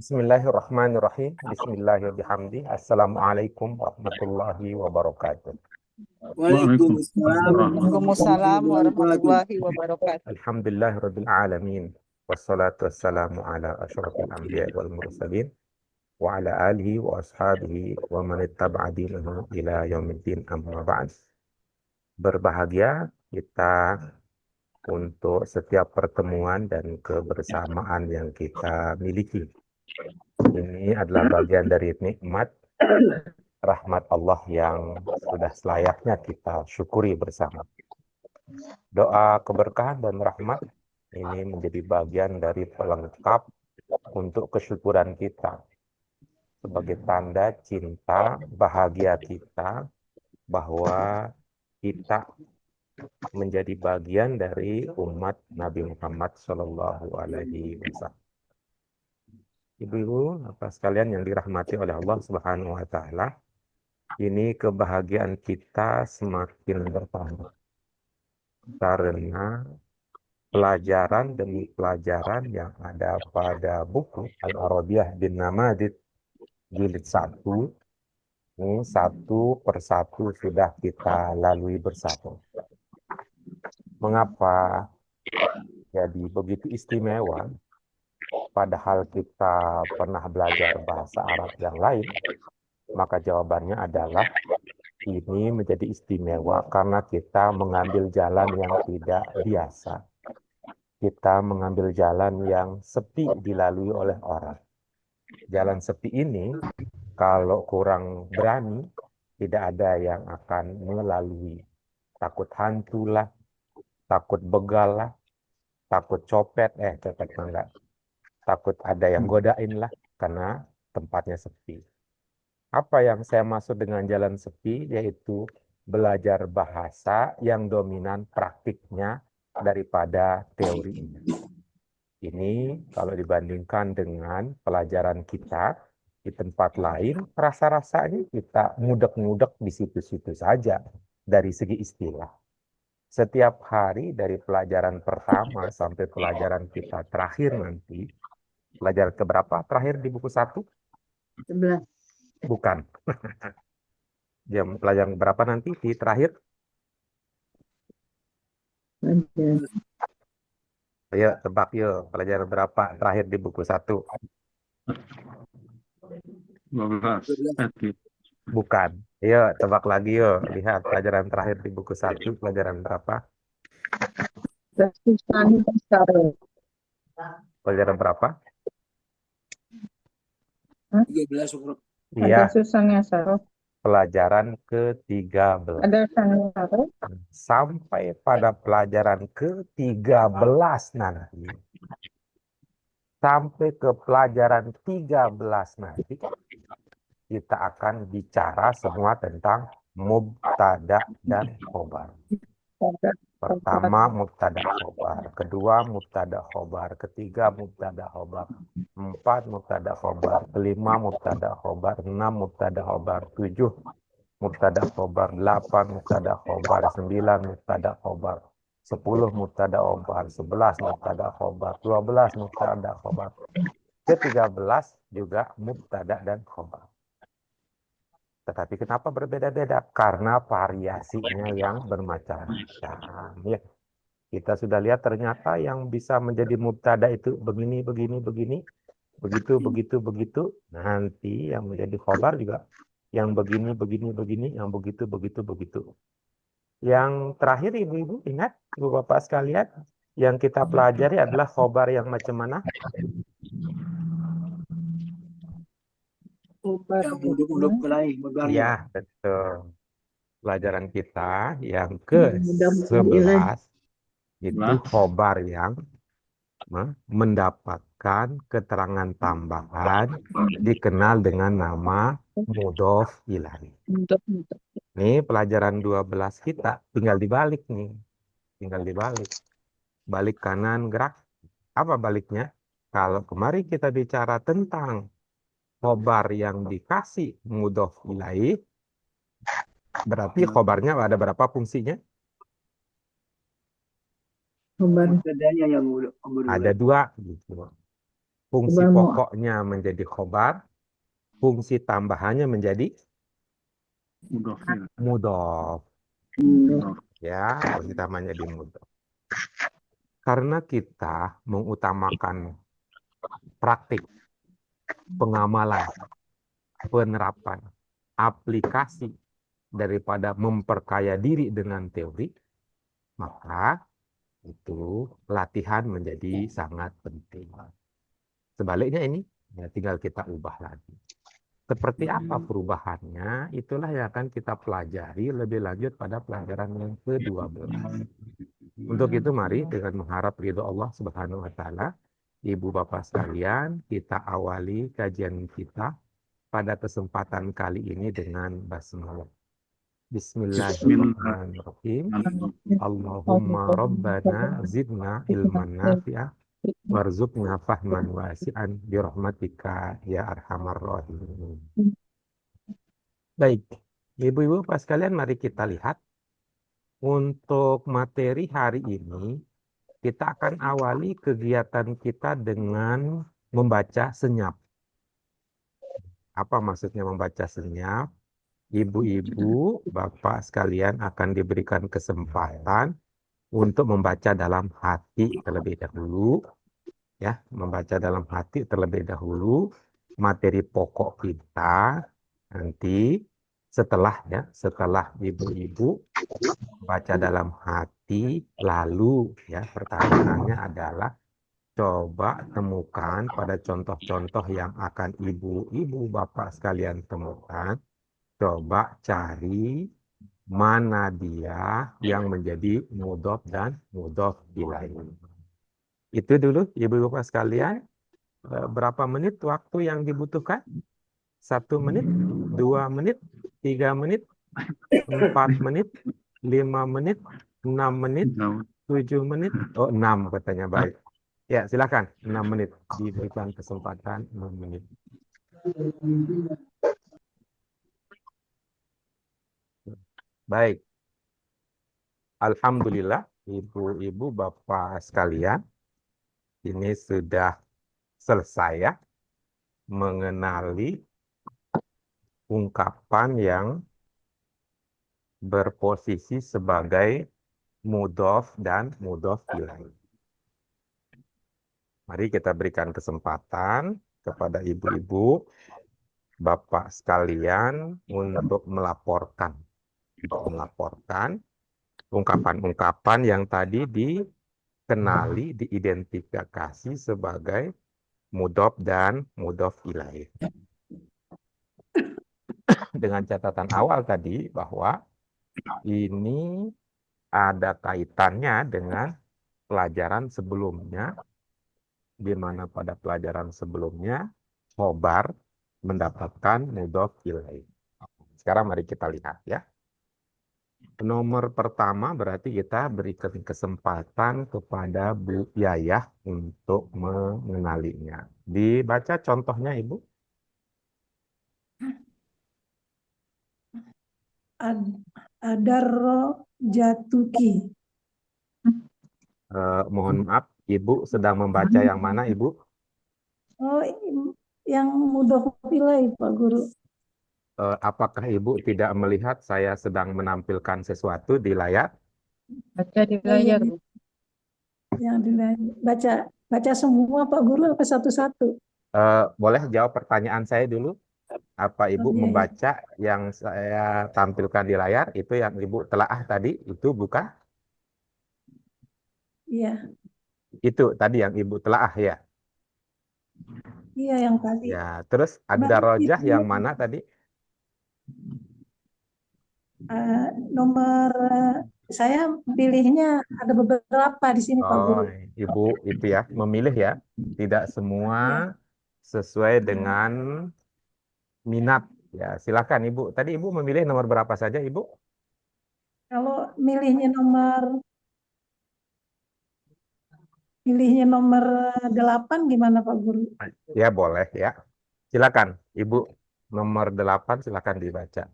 Bismillahirrahmanirrahim. Bismillahirrahmanirrahim. Assalamualaikum warahmatullahi wabarakatuh. Waalaikumsalam warahmatullahi Waalaikumsalam wabarakatuh. warahmatullahi wabarakatuh. Alhamdulillahirabbil alamin. Wassalatu wassalamu ala asyrafil anbiya wal mursalin wa ala alihi wa ashabihi wa man ittaba'a dinahum ila yaumiddin amma ba'd. Berbahagia kita untuk setiap pertemuan dan kebersamaan yang kita miliki. Ini adalah bagian dari nikmat rahmat Allah yang sudah selayaknya kita syukuri bersama. Doa keberkahan dan rahmat ini menjadi bagian dari pelengkap untuk kesyukuran kita sebagai tanda cinta, bahagia kita bahwa kita menjadi bagian dari umat Nabi Muhammad Shallallahu Alaihi Wasallam. Ibu-ibu, Bapak sekalian yang dirahmati oleh Allah Subhanahu Wa Taala, ini kebahagiaan kita semakin bertambah karena pelajaran demi pelajaran yang ada pada buku Al-Arabiyah bin Namadid jilid 1 ini satu persatu sudah kita lalui bersama. Mengapa jadi begitu istimewa padahal kita pernah belajar bahasa Arab yang lain? Maka jawabannya adalah ini menjadi istimewa karena kita mengambil jalan yang tidak biasa. Kita mengambil jalan yang sepi dilalui oleh orang. Jalan sepi ini, kalau kurang berani, tidak ada yang akan melalui. Takut hantu lah, takut begal lah, takut copet, copet enggak. Takut ada yang godain lah, karena tempatnya sepi. Apa yang saya maksud dengan jalan sepi, yaitu belajar bahasa yang dominan praktiknya daripada teorinya. Ini kalau dibandingkan dengan pelajaran kita di tempat lain, rasa-rasanya kita ngudek-ngudek di situ-situ saja dari segi istilah. Setiap hari dari pelajaran pertama sampai pelajaran kita terakhir nanti, pelajaran keberapa terakhir di buku 1? 11. Bukan. Jam pelajaran berapa nanti di terakhir? Ayo tebak yuk, pelajaran berapa terakhir di buku 1? 12. Bukan. Ayo tebak lagi yuk. Lihat pelajaran terakhir di buku 1 pelajaran berapa? Pelajaran berapa? 13 huruf. Ada Iya, susahnya Sarah. pelajaran ke-13. Ada susahnya Sarah. Sampai pada pelajaran ke-13 nanti. Sampai ke pelajaran 13 nanti. Kita akan bicara semua tentang mubtada dan khobar. Pertama mubtada khobar, kedua mubtada khobar, ketiga mubtada khobar, 4 mubtada khobar, 5 mubtada khobar, 6 mubtada khobar, 7 mubtada khobar, 8 mubtada khobar, 9 mubtada khobar, 10 mubtada khobar, 11 mubtada khobar, 12 mubtada khobar, ke-13 juga mubtada dan khobar. Tetapi kenapa berbeda-beda? Karena variasinya yang bermacam-macam. Ya, kita sudah lihat ternyata yang bisa menjadi mubtada itu begini, begini, begini, begitu, begitu, begitu. Nanti yang menjadi khobar juga yang begini, begini, begini, yang begitu, begitu, begitu. Yang terakhir ibu-ibu ingat, ibu bapak sekalian, yang kita pelajari adalah khobar yang macam mana? Yang unduk-unduk ke lain Iya, gambarnya. betul. Pelajaran kita yang ke-11 itu khobar yang mendapatkan keterangan tambahan dikenal dengan nama mudhof ilaih. Ini pelajaran 12 kita tinggal dibalik nih. Tinggal dibalik. Balik kanan gerak. Apa baliknya? Kalau kemarin kita bicara tentang khobar yang dikasih mudhof ilaih, berarti khobarnya ada berapa fungsinya? Mubtada'nya yang unduk. Ada 2 gitu. Fungsi Khobar pokoknya menjadi khobar, fungsi tambahannya menjadi mudhof. Ya, fungsi tambahannya di mudhof. Karena kita mengutamakan praktik, pengamalan, penerapan, aplikasi daripada memperkaya diri dengan teori, maka itu latihan menjadi sangat penting. Sebaliknya ini, ya tinggal kita ubah lagi. Seperti apa perubahannya, itulah yang akan kita pelajari lebih lanjut pada pelajaran yang ke-12. Untuk itu mari dengan mengharap ridho Allah Subhanahu wa taala, Ibu Bapak sekalian, kita awali kajian kita pada kesempatan kali ini dengan basmalah. Bismillahirrahmanirrahim. Allahumma rabbana zidna ilman nafi'ah warzuqna fahman wasi'an birahmatika ya arhamar rahimin. Baik, Ibu-ibu Bapak sekalian, mari kita lihat untuk materi hari ini. Kita akan awali kegiatan kita dengan membaca senyap. Apa maksudnya membaca senyap? Ibu-ibu, bapak sekalian akan diberikan kesempatan untuk membaca dalam hati terlebih dahulu. Ya, membaca dalam hati terlebih dahulu materi pokok kita. Nanti setelah ibu-ibu baca dalam hati, lalu ya pertanyaannya adalah coba temukan pada contoh-contoh yang akan ibu-ibu bapak sekalian temukan. Coba cari mana dia yang menjadi mudhof dan mudhof ilaih. Itu dulu ibu bapak sekalian. Berapa menit waktu yang dibutuhkan? 1 menit, 2 menit, 3 menit, 4 menit, 5 menit, 6 menit, 7 menit. Oh, 6 katanya, baik. Ya, silakan. 6 menit. Diberikan kesempatan 6 menit. Baik. Alhamdulillah, ibu-ibu, bapak sekalian, ini sudah selesai ya mengenali ungkapan yang berposisi sebagai mudhof dan mudhof ilaih. Mari kita berikan kesempatan kepada ibu-ibu, bapak sekalian untuk melaporkan ungkapan-ungkapan yang tadi dikenali, diidentifikasi sebagai mudhof dan mudhof ilaih. Dengan catatan awal tadi bahwa ini ada kaitannya dengan pelajaran sebelumnya, di mana pada pelajaran sebelumnya khobar mendapatkan mudhof ilaih. Sekarang mari kita lihat ya. Nomor pertama berarti kita berikan kesempatan kepada Bu Yayah untuk mengenalinya. Dibaca contohnya, Ibu. Adarro jatuki. Mohon maaf, Ibu sedang membaca yang mana, Ibu? Oh, yang mudhof ilaih, Pak Guru. Apakah Ibu tidak melihat saya sedang menampilkan sesuatu di layar? Baca di layar. Yang di layar. Baca semua, Pak Guru, apa satu-satu? Boleh jawab pertanyaan saya dulu? Apa Ibu Oh, iya, membaca yang saya tampilkan di layar, itu yang Ibu telaah tadi, itu bukan? iya. Itu tadi yang Ibu telaah ya? Iya, yang tadi. Ya, terus Nah, ad-darajah itu, yang mana tadi? nomor saya pilihnya ada beberapa di sini, Pak Oh, Guru. Ibu itu ya, memilih ya. Tidak semua Iya. sesuai dengan minat. Ya, silakan Ibu. Tadi Ibu memilih nomor berapa saja, Ibu? Kalau milihnya nomor 8 gimana, Pak Guru? Ya, boleh ya. Silakan, Ibu. Nomor 8 silakan dibaca.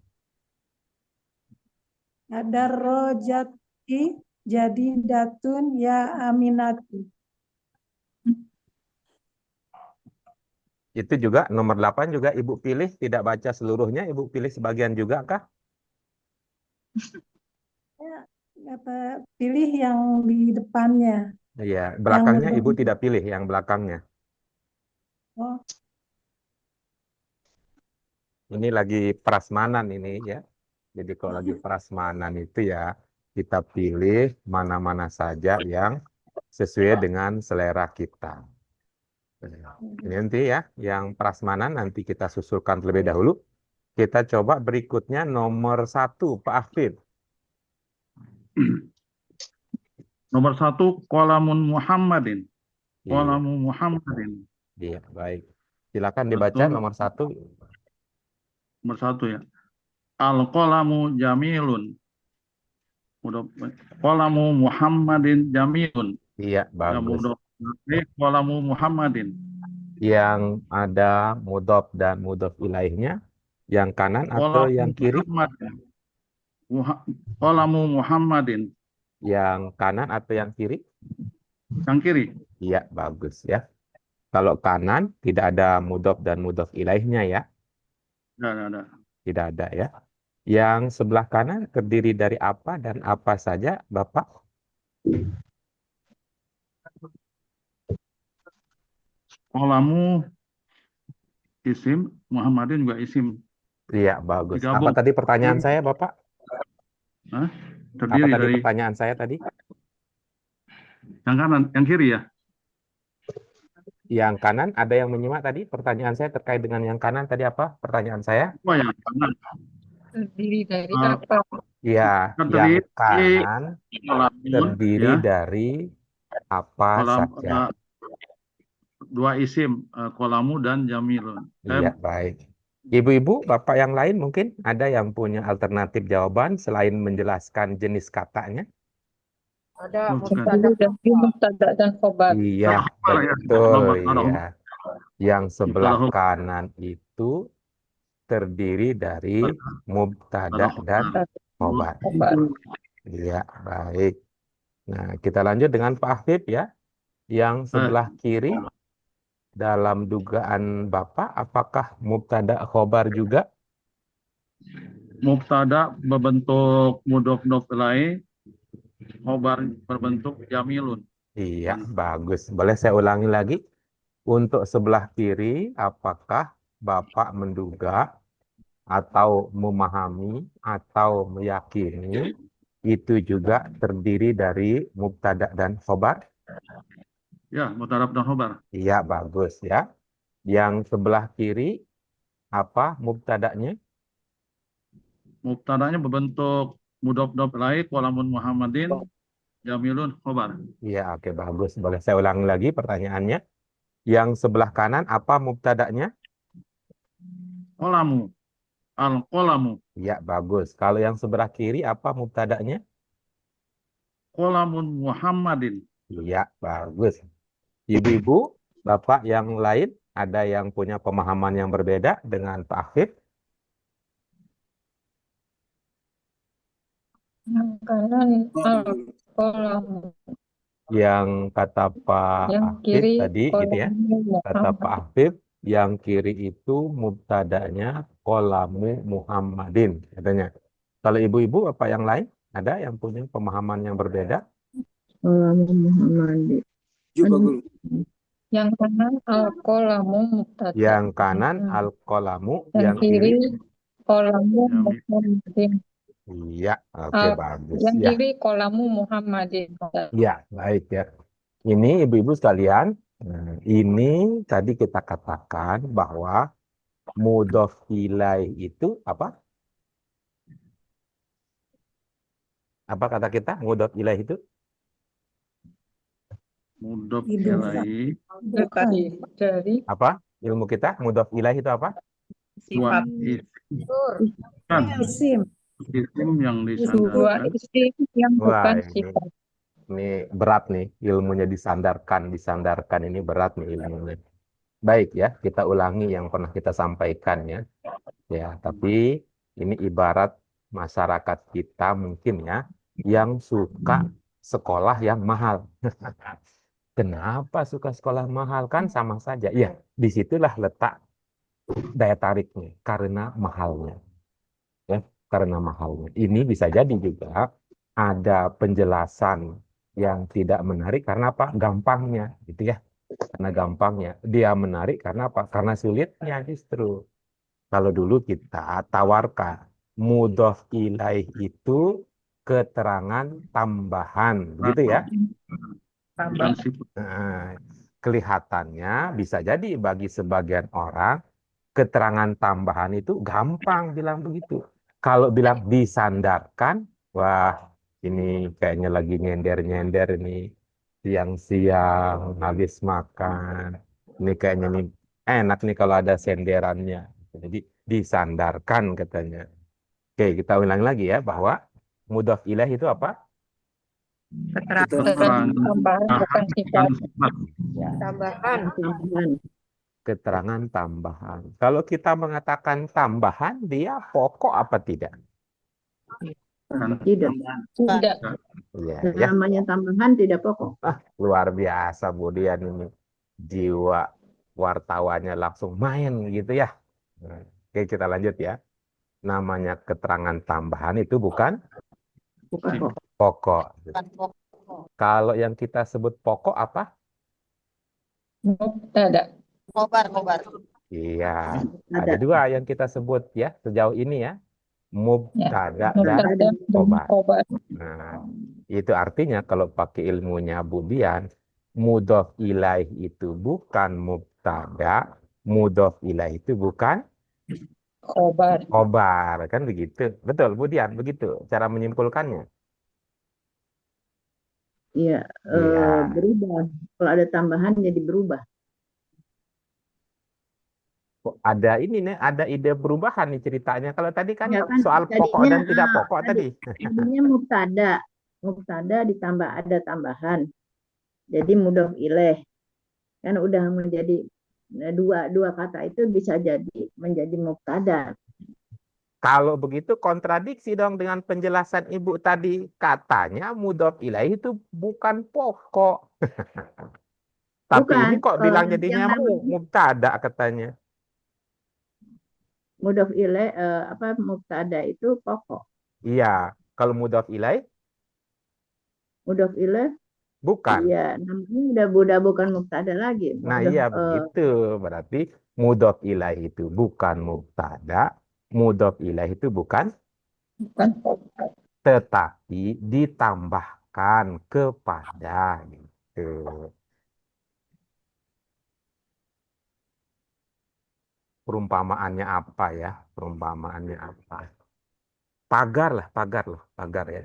Ada rojati jadi datun ya aminatu. Itu juga nomor 8 juga Ibu pilih, tidak baca seluruhnya, Ibu pilih sebagian juga kah? Ya, pilih yang di depannya. Iya, Yang belakangnya Ibu tidak pilih, yang belakangnya. oh, Ini lagi prasmanan ini ya. Jadi kalau lagi prasmanan itu ya kita pilih mana-mana saja yang sesuai dengan selera kita. Ini nanti ya, yang prasmanan nanti kita susulkan terlebih dahulu. Kita coba berikutnya nomor 1, Pak Afid. Nomor 1, Qalamun Muhammadin. Iya, Qalamu Muhammadin. iya, baik. Silakan dibaca Betul. nomor 1. Nomor 1 ya. Al-qalamu jamilun. Udah. Qalamu Muhammadin jamilun. Iya, Ya bagus. mudah. Qalamu Muhammadin. Yang ada mudhof dan mudhof ilaihnya, yang kanan atau Qalamu yang kiri? Muhammadin. Qalamu Muhammadin. Yang kanan atau yang kiri? Yang kiri. Iya, bagus ya. Kalau kanan tidak ada mudhof dan mudhof ilaihnya ya. Ada. Tidak ada ya. Yang sebelah kanan terdiri dari apa dan apa saja, Bapak? Qalamu isim, Muhammadin juga isim. Iya, bagus. Apa Digabung. tadi pertanyaan saya, Bapak? Hah? Apa Terdiri tadi dari pertanyaan saya tadi? yang kanan, yang kiri ya. Yang kanan ada yang menyimak tadi? Pertanyaan saya terkait dengan yang kanan tadi apa? Pertanyaan saya? Oh yang kanan. Terdiri dari Uh, apa? Iya, yang Terdiri kanan Qalamun terdiri ya. dari apa Kolam saja? dua isim, Qalamu dan Jamilun. Iya, baik. Ibu-ibu, Bapak yang lain mungkin ada yang punya alternatif jawaban selain menjelaskan jenis katanya? Ada bukan. mubtada dan khobar. Iya, Ada ya. betul, Ada. iya. Yang sebelah Mubtada, kanan itu terdiri dari mubtada dan khobar. Khobar. Iya, baik. Nah, kita lanjut dengan Pak Afif ya. Yang sebelah kiri dalam dugaan Bapak, apakah mubtada khobar juga? Mubtada berbentuk mudhof ilaih, khobar berbentuk Jamilun. Iya, bagus. Boleh saya ulangi lagi? Untuk sebelah kiri, apakah Bapak menduga atau memahami atau meyakini itu juga terdiri dari mubtada dan khobar? Ya, mubtada dan khobar. Iya, bagus ya. Yang sebelah kiri, apa mubtadanya? Mubtadanya berbentuk mudhof ilaih, Qalamun Muhammadin, Jamilun, khobar. Iya, oke, bagus. Boleh saya ulangi lagi pertanyaannya? Yang sebelah kanan, apa mubtadanya? Qalamu, al-qalamu, Iya, bagus. Kalau yang sebelah kiri, apa mubtadanya? Qalamun Muhammadin. Iya, bagus. Ibu-ibu, Bapak yang lain, ada yang punya pemahaman yang berbeda dengan Pak Afif? Yang kanan al-qalamu. Yang kata Pak Yang Afif kiri tadi, gitu ya. qalamu Kata Pak Muhammad. Afif, yang kiri itu mubtadanya qalamu Muhammadin, katanya. Kalau ibu-ibu, apa yang lain? Ada yang punya pemahaman yang berbeda? Qalamu Muhammad. Juga guru. Yang kanan al-qalamu mubtada. Yang kanan al-qalamu, Yang yang kiri kiri? qalamu Muhammadin. Iya, oke, bagus Yang ya. kiri qalamu Muhammadin. Ya, baik ya. Ini ibu-ibu sekalian, ini tadi kita katakan bahwa mudhof ilaih itu apa? Apa kata kita? Mudhof ilaih itu? Mudhof Idhofa. ilaih, Dari Apa? Ilmu kita, mudhof ilaih itu apa? dua Isim. isim yang dua disandarkan. isim yang Wah, bukan ini, sifat. ini berat nih, ilmunya disandarkan ini berat nih ilmunya. Baik ya, kita ulangi yang pernah kita sampaikan ya. Ya, tapi ini ibarat masyarakat kita mungkin ya, yang suka sekolah yang mahal. Kenapa suka sekolah mahal? Kan sama saja. Ya, disitulah letak daya tariknya. Karena mahalnya. Ya, karena mahalnya. Ini bisa jadi juga ada penjelasan yang tidak menarik karena apa? Gampangnya, gitu ya. Karena gampangnya. Dia menarik karena apa? Karena sulitnya justru. Kalau dulu kita tawarkan mudhof ilaih itu keterangan tambahan, begitu ya. Bukan Tambah. sifat. Nah, kelihatannya bisa jadi bagi sebagian orang keterangan tambahan itu gampang bilang begitu. Kalau bilang disandarkan, wah ini kayaknya lagi nyender-nyender nih siang-siang habis makan. Ini kayaknya nih enak nih kalau ada senderannya. Jadi disandarkan katanya. Oke, kita ulang lagi ya bahwa mudhof ilaih itu apa? Keterangan Keterangan tambahan bukan bukan sifat. sifat. Ya. Tambahan. Keterangan tambahan. Kalau kita mengatakan tambahan, dia pokok apa tidak? Kan Tidak. Tidak. Ya, ya. Namanya tambahan tidak pokok. Luar biasa Bu Dian ini. Jiwa wartawannya langsung main gitu ya. Nah, oke, kita lanjut ya. Namanya keterangan tambahan itu bukan Bukan pokok. pokok. Kalau yang kita sebut pokok apa? Mubtada. Iya, Ada. ada dua yang kita sebut ya sejauh ini ya. Ya. Mubtada dan Mubtada dan khobar. khobar. Nah, itu artinya kalau pakai ilmunya Budian, mudhof ilaih itu bukan mubtada, mudhof ilaih itu bukan Khobar. khobar, kan begitu. Betul, Budian, begitu cara menyimpulkannya. Iya, Iya. berubah. Kalau ada tambahan jadi berubah. Kok ada ini nih, ada ide perubahan nih ceritanya. Kalau tadi kan Ya kan soal pokok tadinya dan tidak pokok tadi. tadinya mubtada. Mubtada ditambah ada tambahan. Jadi mudhof ilaih. Kan udah menjadi dua kata itu bisa jadi menjadi mubtada. Kalau begitu kontradiksi dong dengan penjelasan Ibu tadi. Katanya mudhof ilaih itu bukan pokok. Tapi Bukan, ini kok kalau bilang yang jadinya namanya mubtada katanya. mudhof ilaih mubtada itu pokok. Iya, kalau mudhof ilaih Mudhof ilaih bukan. iya namanya udah bukan mubtada lagi. Nah, Udah iya begitu. Berarti mudhof ilaih itu bukan mubtada, mudhof ilaih itu bukan Bukan khobar. tetapi ditambahkan kepada gitu. Perumpamaannya apa ya? Perumpamaannya apa? Pagar lah, pagar ya.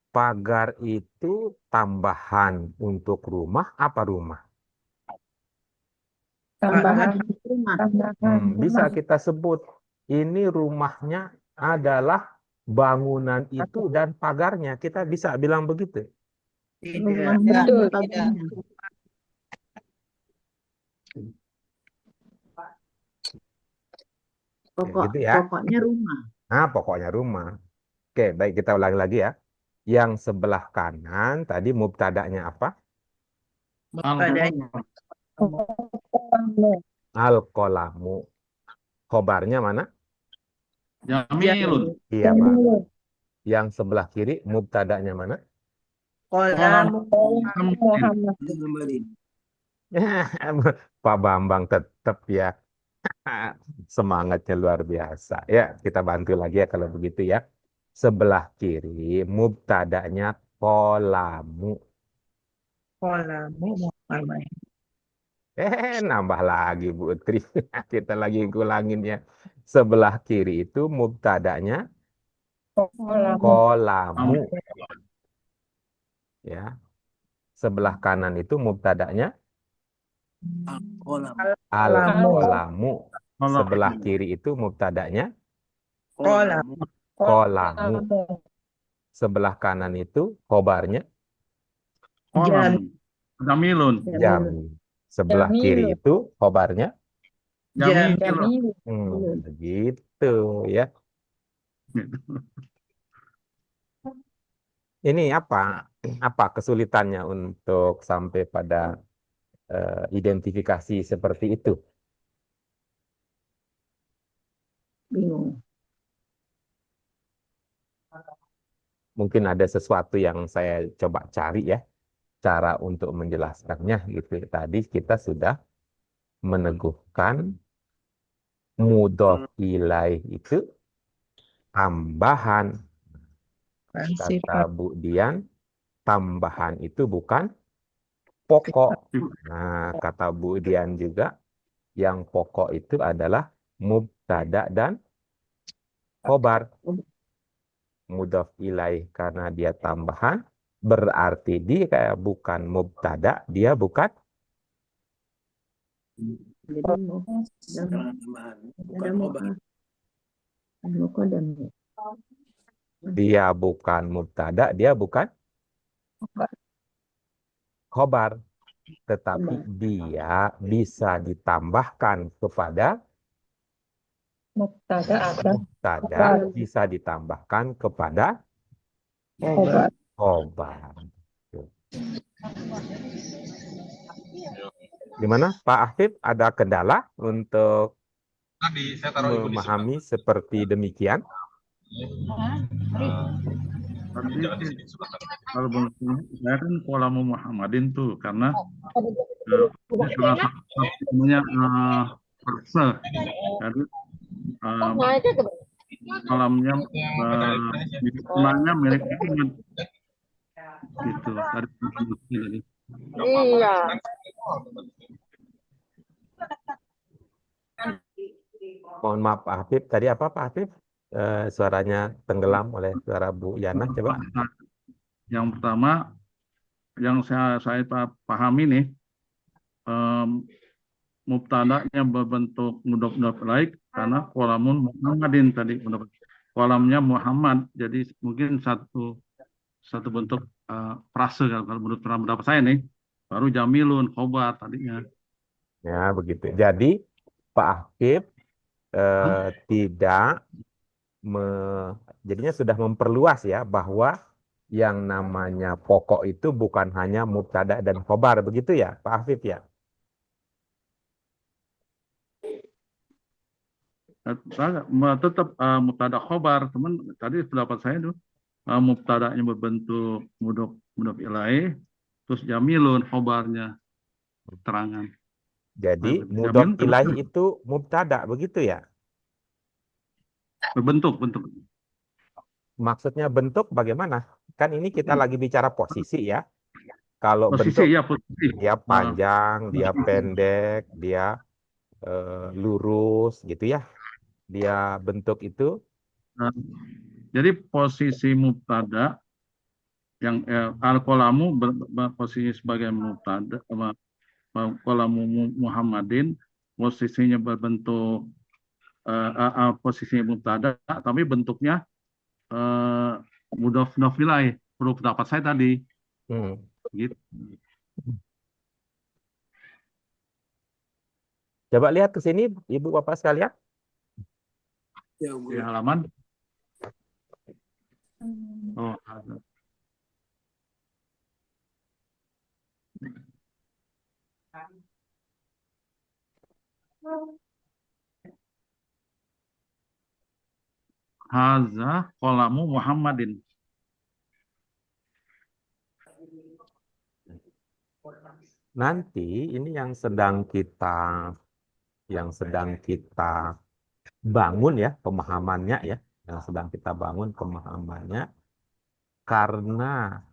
Pagar itu tambahan untuk rumah apa rumah? tambahan Tambahan. untuk rumah. Tambahan. Bisa kita sebut ini rumahnya adalah bangunan itu dan pagarnya. Kita bisa bilang begitu. Rumahnya Betul. ada pagarnya. Gitu ya. Pokoknya rumah. Nah, pokoknya rumah. Oke, baik kita ulangi lagi ya. Yang sebelah kanan tadi mubtadanya apa? Al-qalamu. Khobarnya mana? Jamilun. Iya, Pak. Yang sebelah kiri mubtadanya mana? Muhammad. Pak Bambang tetap ya. Semangatnya luar biasa. Ya, kita bantu lagi ya kalau begitu ya. Sebelah kiri mubtadanya qalamu. Muhammad. Nambah lagi Bu Tri. Kita lagi ngulangin ya. Sebelah kiri itu mubtadanya qalamu. Ya. Sebelah kanan itu mubtadanya al-qalamu. Sebelah kiri itu mubtadanya qalamu. Sebelah kanan itu khobarnya Jamilun. jami. Sebelah kiri itu khobarnya Jamilun. begitu ya. Ini apa? Apa kesulitannya untuk sampai pada identifikasi seperti itu? Bingung. Mungkin ada sesuatu yang saya coba cari ya, cara untuk menjelaskannya gitu. Tadi kita sudah meneguhkan mudhof ilaih itu tambahan. Kata Sifat. Bu Dian, tambahan itu bukan pokok. Nah, kata Bu Dian juga, yang pokok itu adalah mubtada dan khobar. Mudhof ilaih karena dia tambahan, berarti dia bukan mubtada, dia bukan Jadi mau Karena tambahan, bukan ada obat. mukodam ya. dia bukan mubtada, dia bukan khobar, tetapi dia bisa ditambahkan kepada Mubtada ada mubtada, bisa ditambahkan kepada khobar. khobar. Gimana Pak Afif, ada kendala untuk memahami seperti demikian? Tadi kalau menurut saya kan Qalamu Muhammadin tuh karena ini salah satu namanya verse. Jadi kolamnya milik Muhammad gitu. Jadi Mohon maaf Pak Afif, tadi apa Pak Afif? Suaranya tenggelam oleh suara Bu Yana, coba. yang pertama yang saya pahami nih, mubtada'nya berbentuk mudhof ilaih karena kolamun Muhammadin tadi, kolamnya Muhammad, jadi mungkin satu bentuk frase kalau menurut pendapat saya nih, baru jamilun khobar tadinya. Ya begitu. Jadi Pak Afif tidak jadinya sudah memperluas ya, bahwa yang namanya pokok itu bukan hanya mubtada dan khobar, begitu ya Pak Afif ya? Tetap mubtada khobar, teman tadi pendapat saya tuh mubtada'nya berbentuk mudhof ilaih, terus jamilun khobarnya keterangan. Jadi Jamin mudhof terus ilaih itu mubtada, begitu ya? berbentuk. Maksudnya bentuk bagaimana? Kan ini kita lagi bicara posisi ya. Kalau Posisi bentuk ya posisi. dia panjang, dia pendek, dia lurus gitu ya. Dia bentuk itu. Nah, jadi posisi mubtada yang al-qalamu posisi sebagai mubtada, qalamu Muhammadin posisinya berbentuk posisinya mubtada, tapi bentuknya mudhof ilaih. Perlu pendapat saya tadi. Gitu. Coba lihat ke sini, Ibu Bapak sekalian. Ya, Di halaman. Oh, ada. Haza qalamu Muhammadin. Nanti ini yang sedang kita bangun ya pemahamannya ya, yang sedang kita bangun pemahamannya, karena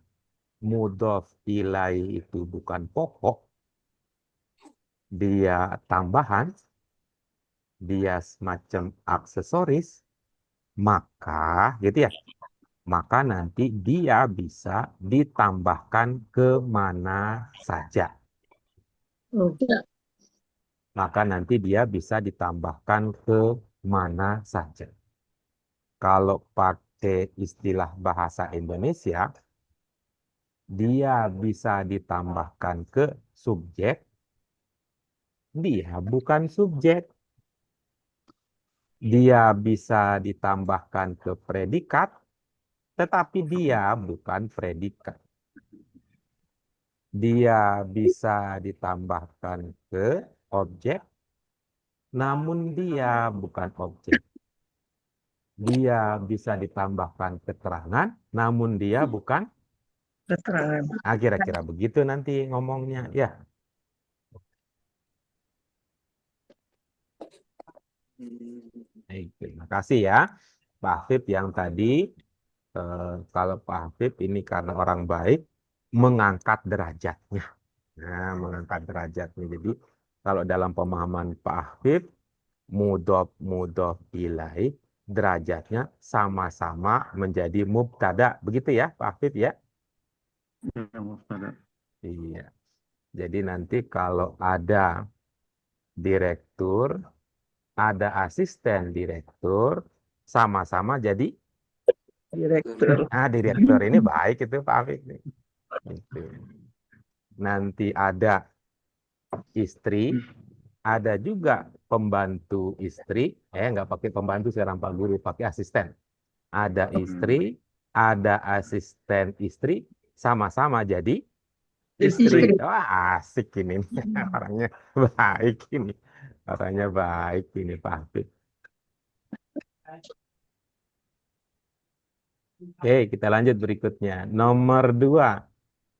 mudhof ilaih itu bukan pokok, dia tambahan, dia semacam aksesoris, maka gitu ya, maka nanti dia bisa ditambahkan ke mana saja. Maka nanti dia bisa ditambahkan ke mana saja. Kalau pakai istilah bahasa Indonesia, dia bisa ditambahkan ke subjek, dia bukan subjek. Dia bisa ditambahkan ke predikat, tetapi dia bukan predikat. Dia bisa ditambahkan ke objek, namun dia bukan objek. Dia bisa ditambahkan keterangan, namun dia bukan. Keterangan. Kira-kira begitu nanti ngomongnya. Ya, baik, terima kasih ya, Pak Hafid yang tadi. Kalau Pak Hafid ini karena orang baik, mengangkat derajatnya. Nah, mengangkat derajatnya. Jadi, kalau dalam pemahaman Pak Hafid, mudhof ilaih, derajatnya sama-sama menjadi mubtada. Begitu ya, Pak Hafid ya? Ya, mubtada. Iya. Jadi nanti kalau ada direktur, ada asisten direktur, sama-sama jadi Direktur. direktur. Ini baik itu Pak Hafid nih. Gitu. Nanti ada istri, ada juga pembantu istri. Nggak pakai pembantu sekarang Pak Guru, pakai asisten. Ada istri, ada asisten istri, sama-sama jadi istri. Wah, asik ini. Orangnya baik ini. Orangnya baik ini Pak Hafid. Oke, kita lanjut berikutnya. Nomor 2.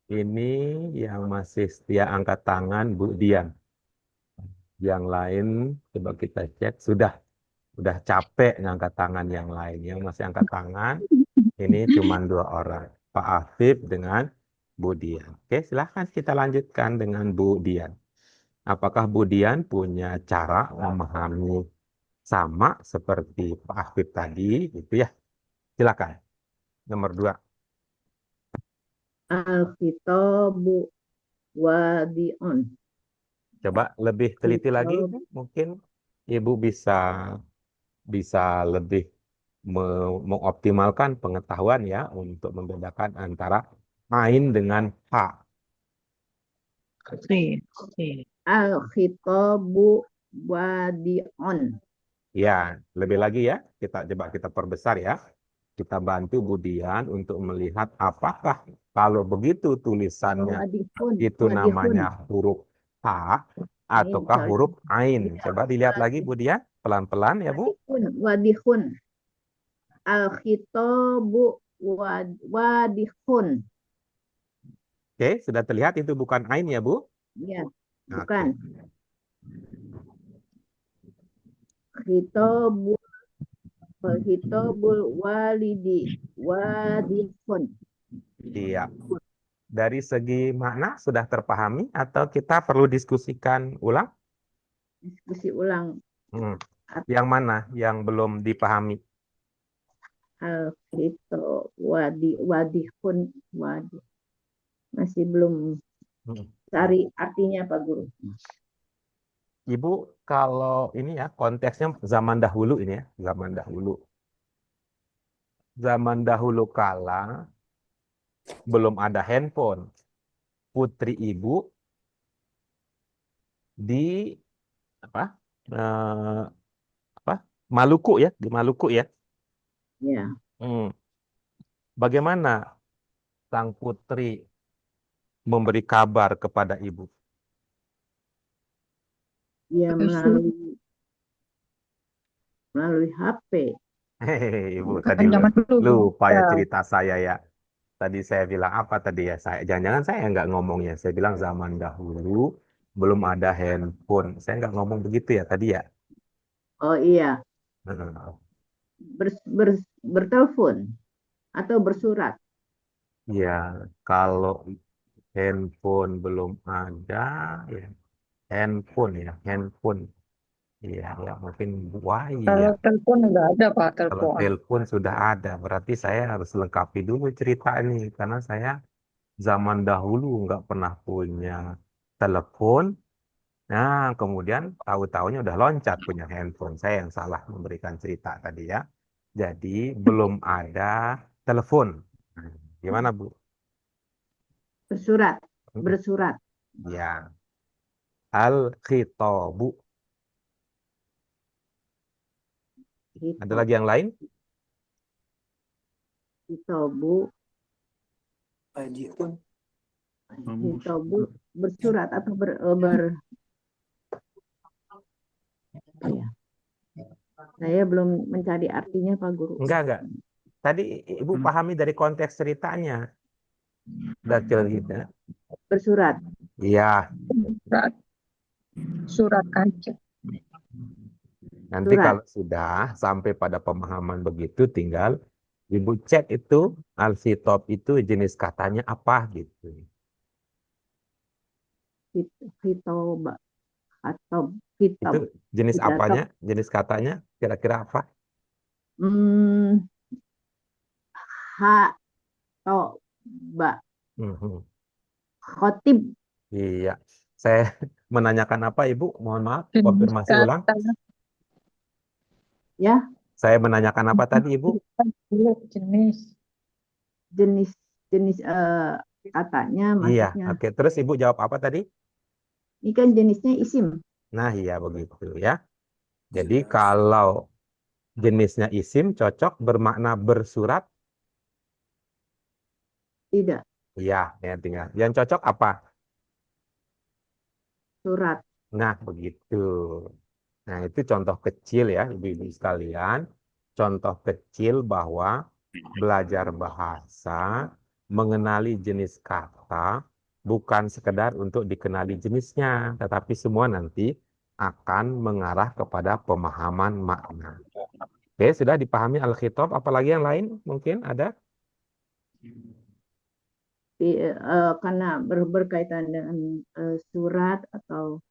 Ini yang masih setia angkat tangan Bu Dian. Yang lain coba kita cek udah capek ngangkat tangan yang lain. Yang masih angkat tangan ini cuma 2 orang, Pak Afif dengan Bu Dian. Oke, silahkan kita lanjutkan dengan Bu Dian. Apakah Bu Dian punya cara memahami sama seperti Pak Afif tadi, gitu ya? Silakan. Nomor 2. Al-khitabu wadi'un. Coba lebih teliti lagi, Khitab. mungkin Ibu bisa lebih mengoptimalkan pengetahuan ya untuk membedakan antara ain dengan ha. Al-khitabu wadi'un. Ya, lebih lagi ya. Kita perbesar ya. Kita bantu Budian untuk melihat apakah kalau begitu tulisannya Wadihun. itu Wadihun. namanya huruf ha ataukah huruf ain. Coba dilihat lagi Budian, pelan-pelan ya Bu. Wadihun. Al-khitabu wadihun. Oke, sudah terlihat itu bukan ain ya Bu? Ya, Oke. bukan. Khitabul walidi wadihun. Iya. Dari segi makna sudah terpahami atau kita perlu diskusikan ulang? Diskusi ulang. Yang mana yang belum dipahami? Al-khitabu wadihun. Masih belum cari artinya Pak Guru. Ibu, kalau ini ya konteksnya zaman dahulu ini ya, zaman dahulu. Zaman dahulu kala belum ada handphone. Putri ibu di apa? Maluku ya, di Maluku ya. Ya. Bagaimana sang putri memberi kabar kepada ibu? Ya melalui HP. Ibu tadi lupa ya cerita saya ya. Tadi saya bilang apa tadi ya? Jangan-jangan saya nggak ngomongnya. Saya bilang zaman dahulu belum ada handphone. Saya nggak ngomong begitu ya tadi ya. Oh iya. Bertelepon atau bersurat. Ya, kalau handphone belum ada, ya handphone ya, handphone. Iya, ya mungkin Kalau telepon nggak ada Pak, Kalau telepon. telepon sudah ada, berarti saya harus lengkapi dulu cerita ini karena saya zaman dahulu nggak pernah punya telepon. Nah, kemudian tahu-tahunya udah loncat punya handphone. Saya yang salah memberikan cerita tadi ya. Jadi belum ada telepon. Gimana Bu? Bersurat. Ya. Al-khitabu. Ada lagi yang lain? Khitabu Wadihun. Khitobu bersurat atau ya. Saya belum mencari artinya Pak Guru. Enggak. Tadi Ibu pahami dari konteks ceritanya. Dakil gitu. Bersurat. Iya, Surat aja. nanti Surat. kalau sudah sampai pada pemahaman begitu, tinggal Ibu cek itu al-khitab itu jenis katanya apa gitu. Khitoba atau Itu khitab. jenis Pidato. apanya? Jenis katanya kira-kira apa? Khatoba. Mhm. Khotib. Iya, saya menanyakan apa Ibu? Mohon maaf, Jenis konfirmasi ulang. kata. Ya, Saya menanyakan apa tadi Ibu? Jenis. jenis katanya Iya, maksudnya. oke. Terus Ibu jawab apa tadi? Ini kan jenisnya isim. Nah, iya begitu ya. Jadi kalau jenisnya isim cocok bermakna bersurat, Tidak. iya, ya tinggal. Yang cocok apa? Surat. Nah, begitu. Nah, itu contoh kecil ya, Ibu-ibu sekalian. Contoh kecil bahwa belajar bahasa, mengenali jenis kata, bukan sekedar untuk dikenali jenisnya, tetapi semua nanti akan mengarah kepada pemahaman makna. Oke, sudah dipahami al-khitab, apalagi yang lain mungkin ada? Karena berkaitan dengan surat atau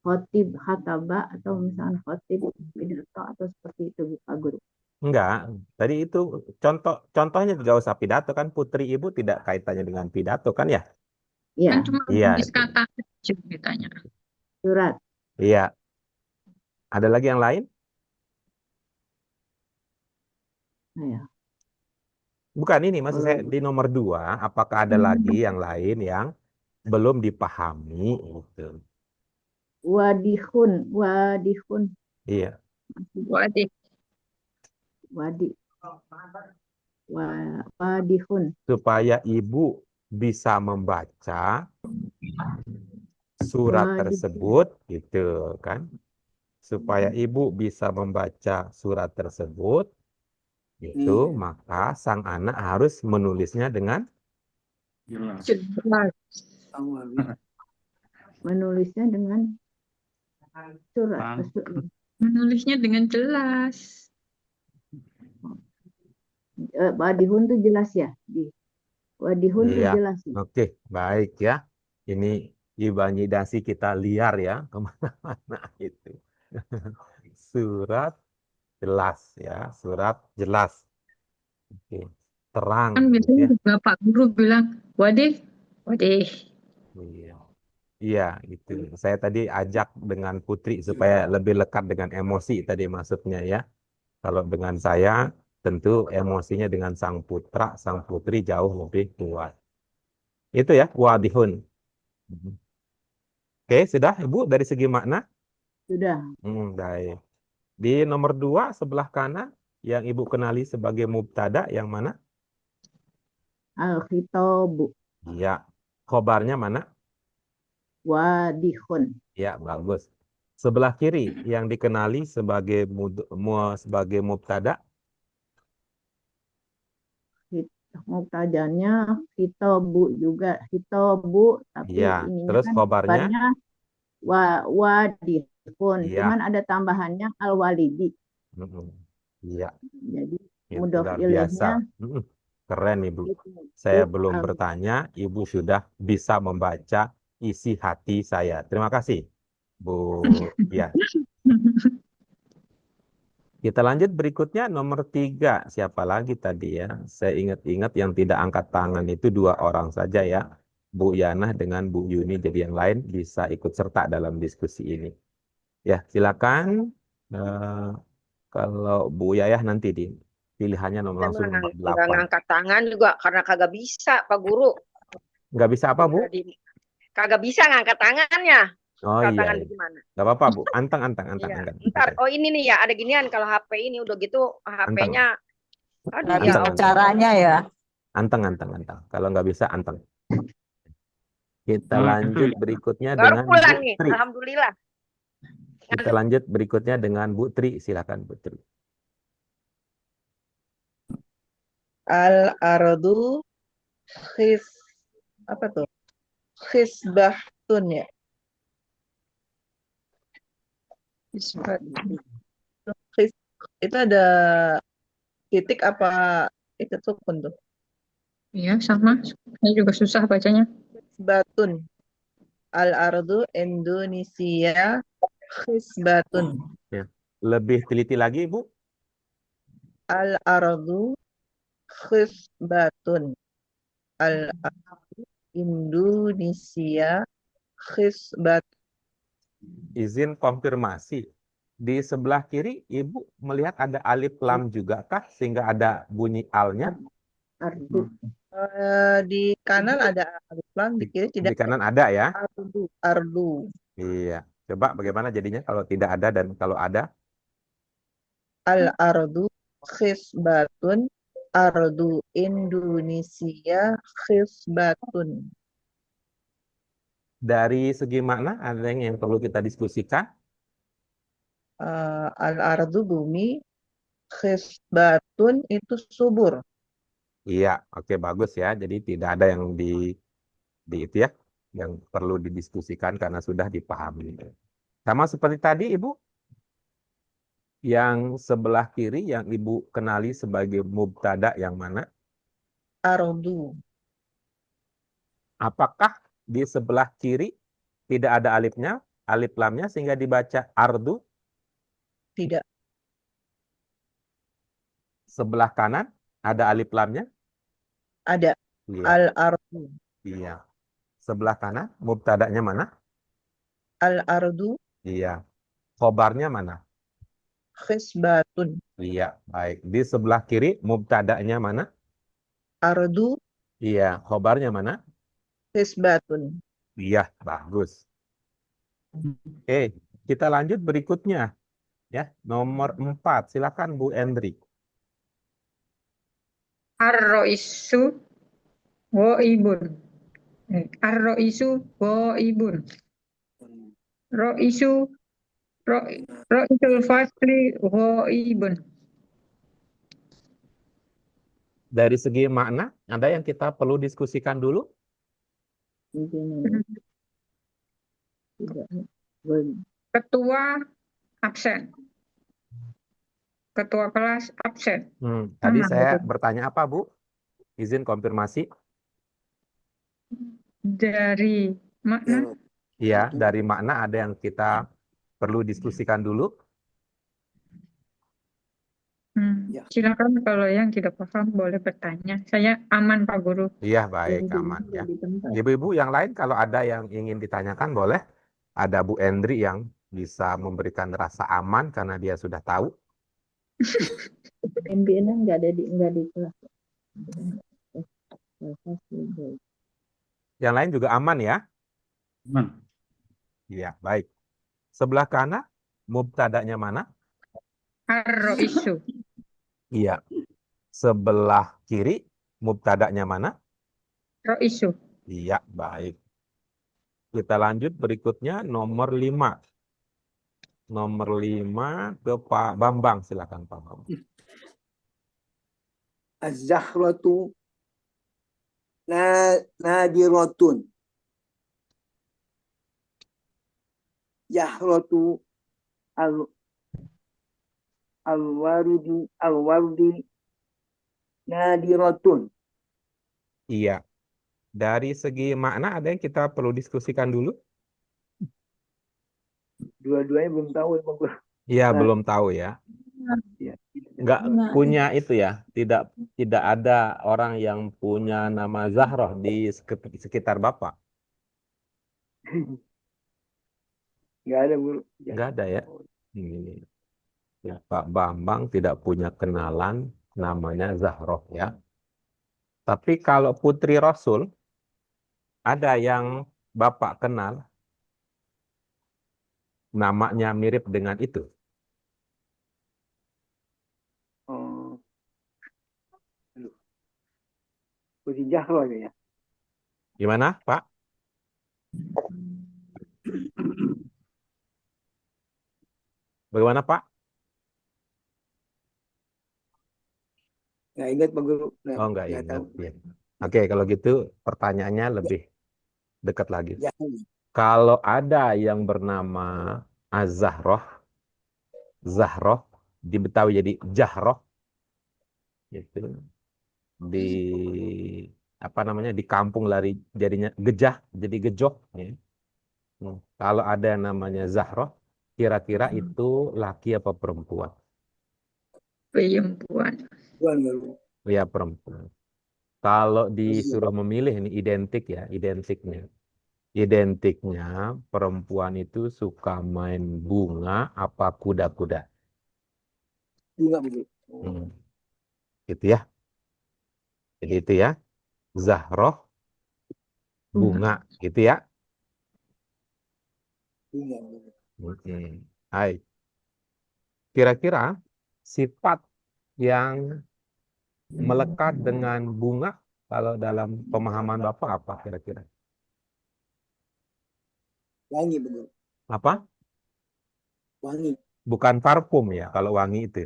khotib, khataba atau misalnya khotib pidato atau seperti itu Pak Guru. Enggak, tadi itu contohnya tidak usah pidato kan, putri Ibu tidak kaitannya dengan pidato kan ya? Iya, Kan cuma Iya, jenis itu. kata aja ditanya. surat. Iya. Ada lagi yang lain? Nah, ya. Bukan ini, maksud saya Kalau di nomor 2, apakah ada lagi yang lain yang belum dipahami? Gitu. wadihun, Iya. Wadik. Wadihun. Supaya Ibu bisa membaca surat Wadihun. tersebut, gitu kan? Supaya Ibu bisa membaca surat tersebut, itu maka sang anak harus menulisnya dengan Jelas. Jelas. Menulisnya dengan surat. Menulisnya dengan jelas. Wadihun itu jelas ya. Wadihun itu Iya. jelas. Oke, baik ya. Ini ibanidasi kita liar ya, kemana-mana itu. Surat jelas ya, surat jelas. Oke. Terang Kan gitu biasanya ya. Bapak Guru bilang, wadih. Iya. Iya, gitu. Saya tadi ajak dengan Putri supaya lebih lekat dengan emosi tadi maksudnya ya. Kalau dengan saya, tentu emosinya dengan sang putra, sang putri jauh lebih kuat. Itu ya, wadihun. Oke, sudah Ibu dari segi makna? Sudah. Baik. Di nomor 2 sebelah kanan yang Ibu kenali sebagai mubtada yang mana? Al-khitobu. Iya. Khobarnya mana? Wadihun. Ya, bagus. Sebelah kiri yang dikenali sebagai sebagai mubtada. Muktadanya khitobu juga. Khitobu. Tapi Iya. ininya Terus kan khobarnya? kabarnya wadihun. Iya. Cuman ada tambahannya al-walidi. Iya. Jadi Ya, mudhof luar ilaihnya biasa. Keren Ibu. itu. Saya belum bertanya, Ibu sudah bisa membaca isi hati saya. Terima kasih, Bu. Ya. Kita lanjut berikutnya nomor 3. Siapa lagi tadi ya? Saya ingat-ingat yang tidak angkat tangan itu 2 orang saja ya. Bu Yanah dengan Bu Yuni. Jadi yang lain bisa ikut serta dalam diskusi ini. Ya, silakan. Kalau Bu Yayah nanti pilihannya langsung nomor 8. Nggak ngangkat tangan juga karena kagak bisa Pak Guru. Nggak bisa apa, Bu? Kagak bisa ngangkat tangannya. Oh Angkat iya. tangan gimana? Nggak apa-apa, Bu. Anteng. Iya. Ntar, oh ini nih ya, ada ginian kalau HP ini udah gitu HP-nya. Aduh, Anteng, ya. anteng. Caranya ya. Anteng. Kalau nggak bisa, anteng. Kita Nah, itu lanjut ya. berikutnya Baru dengan pulang Bu nih. Tri. Alhamdulillah. Kita lanjut berikutnya dengan Bu Tri. Silakan Bu Tri. Al-ardu khis apa tuh? Khisbahtun ya. Isbat. Khis itu ada titik apa itu sukun tuh? Iya, sama. Saya juga susah bacanya. Khisbatun. Al-ardu Indonesia khisbatun. Ya. Lebih teliti lagi, Bu. Al-ardu khisbatun. Al-ardu Indonesia khisbat. Izin konfirmasi. Di sebelah kiri, Ibu melihat ada alif lam juga kah? Sehingga ada bunyi alnya. Ardu. Di kanan ada alif lam, di kiri Di tidak. kanan ada ya. Ardu. Ardu. Iya. Coba bagaimana jadinya kalau tidak ada dan kalau ada? Al-ardu khisbatun. Ardu Indonesia khisbatun. Dari segi makna, ada yang perlu kita diskusikan? Al-ardu bumi, khisbatun itu subur. Iya, oke bagus ya. Jadi tidak ada yang di itu ya, yang perlu didiskusikan karena sudah dipahami. Sama seperti tadi Ibu, yang sebelah kiri yang Ibu kenali sebagai mubtada yang mana? Ardu. Apakah di sebelah kiri tidak ada alifnya, alif lamnya sehingga dibaca ardu? Tidak. Sebelah kanan ada alif lamnya? Ada. Iya, Al-ardu. iya. Sebelah kanan mubtadanya mana? Al-ardu Iya. Khobarnya mana? khisbatun. Iya, baik. Di sebelah kiri mubtadanya mana? Ardu Iya, khobarnya mana? khisbatun. Iya, bagus. Oke, kita lanjut berikutnya. Ya, nomor 4. Silakan Bu Endri. Ar-Roisu Woibun. Ar-Roisu Woibun. Roisu Roisul Fasli Woibun. Dari segi makna, ada yang kita perlu diskusikan dulu? Mungkin tidak. Ketua absen. Ketua kelas absen. Tadi Mana saya betul? bertanya apa, Bu? Izin konfirmasi. Dari makna Iya, dari makna ada yang kita perlu diskusikan dulu. Ya. Silakan kalau yang tidak paham boleh bertanya. Saya aman Pak Guru. Iya, baik, aman ya. Di tempat. Ibu-ibu yang lain kalau ada yang ingin ditanyakan boleh. Ada Bu Endri yang bisa memberikan rasa aman karena dia sudah tahu. MBN nggak di kelas. Yang lain juga aman ya? Aman. Iya, baik. Sebelah kanan, mubtadanya mana? Ar-Roisu. Iya. Sebelah kiri, mubtadanya mana? Roisu. Iya, baik. Kita lanjut berikutnya nomor 5. Nomor 5 ke Pak Bambang. Silakan Pak Bambang. Az-zahratu nadiratun. Yahratu al-wardi nadiratun. Iya. Dari segi makna ada yang kita perlu diskusikan dulu? Dua-duanya belum tahu ya, Pak Guru. Iya, Nah. belum tahu ya. Ya. Nggak Nah, punya itu ya. Tidak ada orang yang punya nama Zahroh di sekitar Bapak. Nggak ada, Guru. Nggak ada ya. Ini. Ya, Pak Bambang tidak punya kenalan namanya Zahroh ya. Tapi kalau Putri Rasul, ada yang Bapak kenal, namanya mirip dengan itu. Oh. Aduh. Putri Zahra ya. Gimana, Pak? Bagaimana Pak? Nggak ingat Pak Guru. Oh, nggak Nggak ingat. tahu. Ya. Oke, kalau gitu pertanyaannya lebih dekat lagi. Jangan. Kalau ada yang bernama Az-Zahroh, Zahroh, di Betawi jadi Jahroh, gitu. Di apa namanya, di kampung lari jadinya Gejah, jadi Gejoh. Ya. Kalau ada yang namanya Zahroh, kira-kira itu laki apa perempuan? Perempuan. Tuan Guru. Ya, perempuan. Kalau disuruh memilih ini identik ya, identiknya. Identiknya perempuan itu suka main bunga apa kuda-kuda. Bunga Pak Guru. Hmm. Gitu ya. Jadi itu ya. Zahroh bunga gitu ya. Bunga Pak Guru. Hai. Kira-kira sifat yang melekat dengan bunga kalau dalam pemahaman Bapak apa kira-kira? Wangi Pak Guru. Apa? Wangi. Bukan parfum ya kalau wangi itu.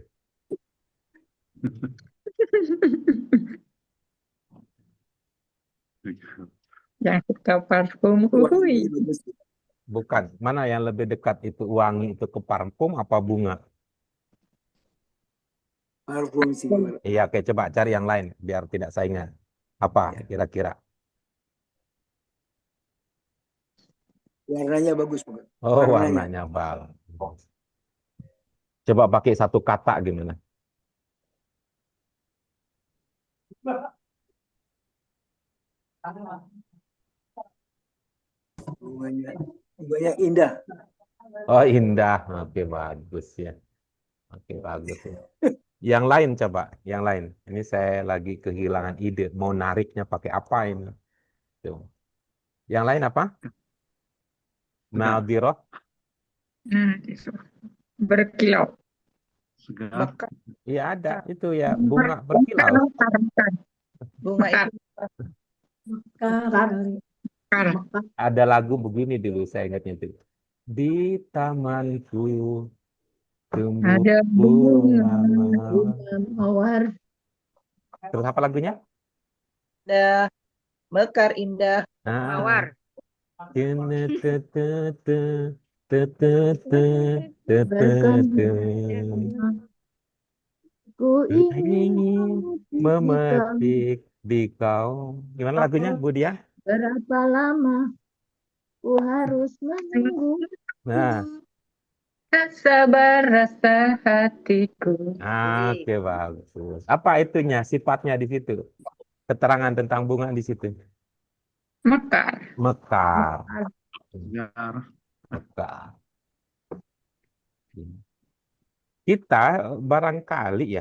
Yang suka parfum. Uhuy. Wangi bagus. Bukan. Mana yang lebih dekat itu, wangi itu ke parfum apa bunga? Parfum sih Guru. Iya, oke, coba cari yang lain biar tidak saingan. Apa kira-kira? Warnanya bagus Pak Guru. Oh, Warnanya. warnanya bagus. Coba pakai satu kata gimana? Bunganya indah. Oh, indah. Oke, bagus ya. Oke, bagus ya. Yang lain coba, yang lain. Ini saya lagi kehilangan ide. Mau nariknya pakai apa ini? Tuh. Yang lain apa? Nadiroh. Nah, itu. Berkilau. Segar. Mekar. Iya ada itu ya, bunga berkilau. Mekar. Bunga Mekar. itu Mekar kali. Mekar. Ada lagu begini dulu saya ingatnya itu. Di tamanku tumbuh Ada bunga. Bunga mawar. Terus apa lagunya? indah, mekar indah. Mawar. Ku ingin Ingin memetik memetik di kau. Gimana lagunya, Bu Dia? berapa lama ku harus menunggu. Nah, Tak sabar rasa hatiku. oke, bagus. Apa itunya, sifatnya di situ? Keterangan tentang bunga di situ. Mekar. Mekar. Segar. Mekar. Kita barangkali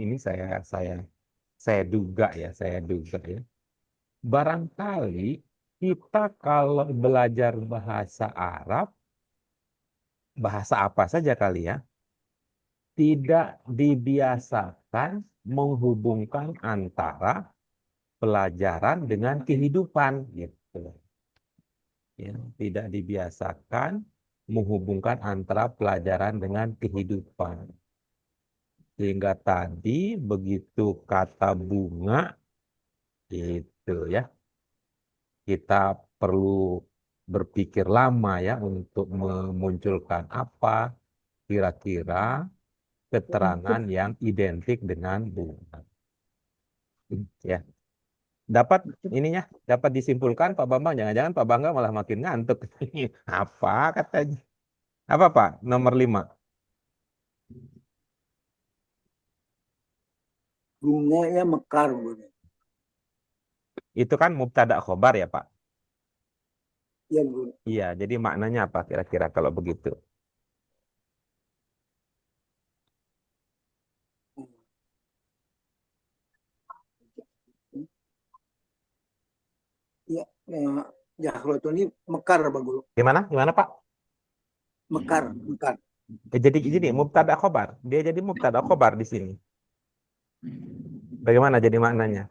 ini saya duga ya, barangkali kita kalau belajar bahasa Arab, bahasa apa saja kali ya, tidak dibiasakan menghubungkan antara pelajaran dengan kehidupan gitu. Ya, tidak dibiasakan menghubungkan antara pelajaran dengan kehidupan. Sehingga tadi begitu kata bunga itu ya, kita perlu berpikir lama ya untuk memunculkan apa kira-kira keterangan yang identik dengan bunga. Ya. Dapat ininya, dapat disimpulkan Pak Bambang, jangan-jangan Pak Bangga malah makin ngantuk. Apa katanya? Apa Pak? Nomor 5. Bunganya mekar Guru. Itu kan mubtada khobar ya Pak? Ya Guru. Iya, jadi maknanya apa kira-kira kalau begitu? Ya, Jahrot ini mekar Pak Guru. Gimana? Gimana Pak? Mekar. Jadi gini, mubtada khobar. Dia jadi mubtada khobar di sini. Bagaimana jadi maknanya?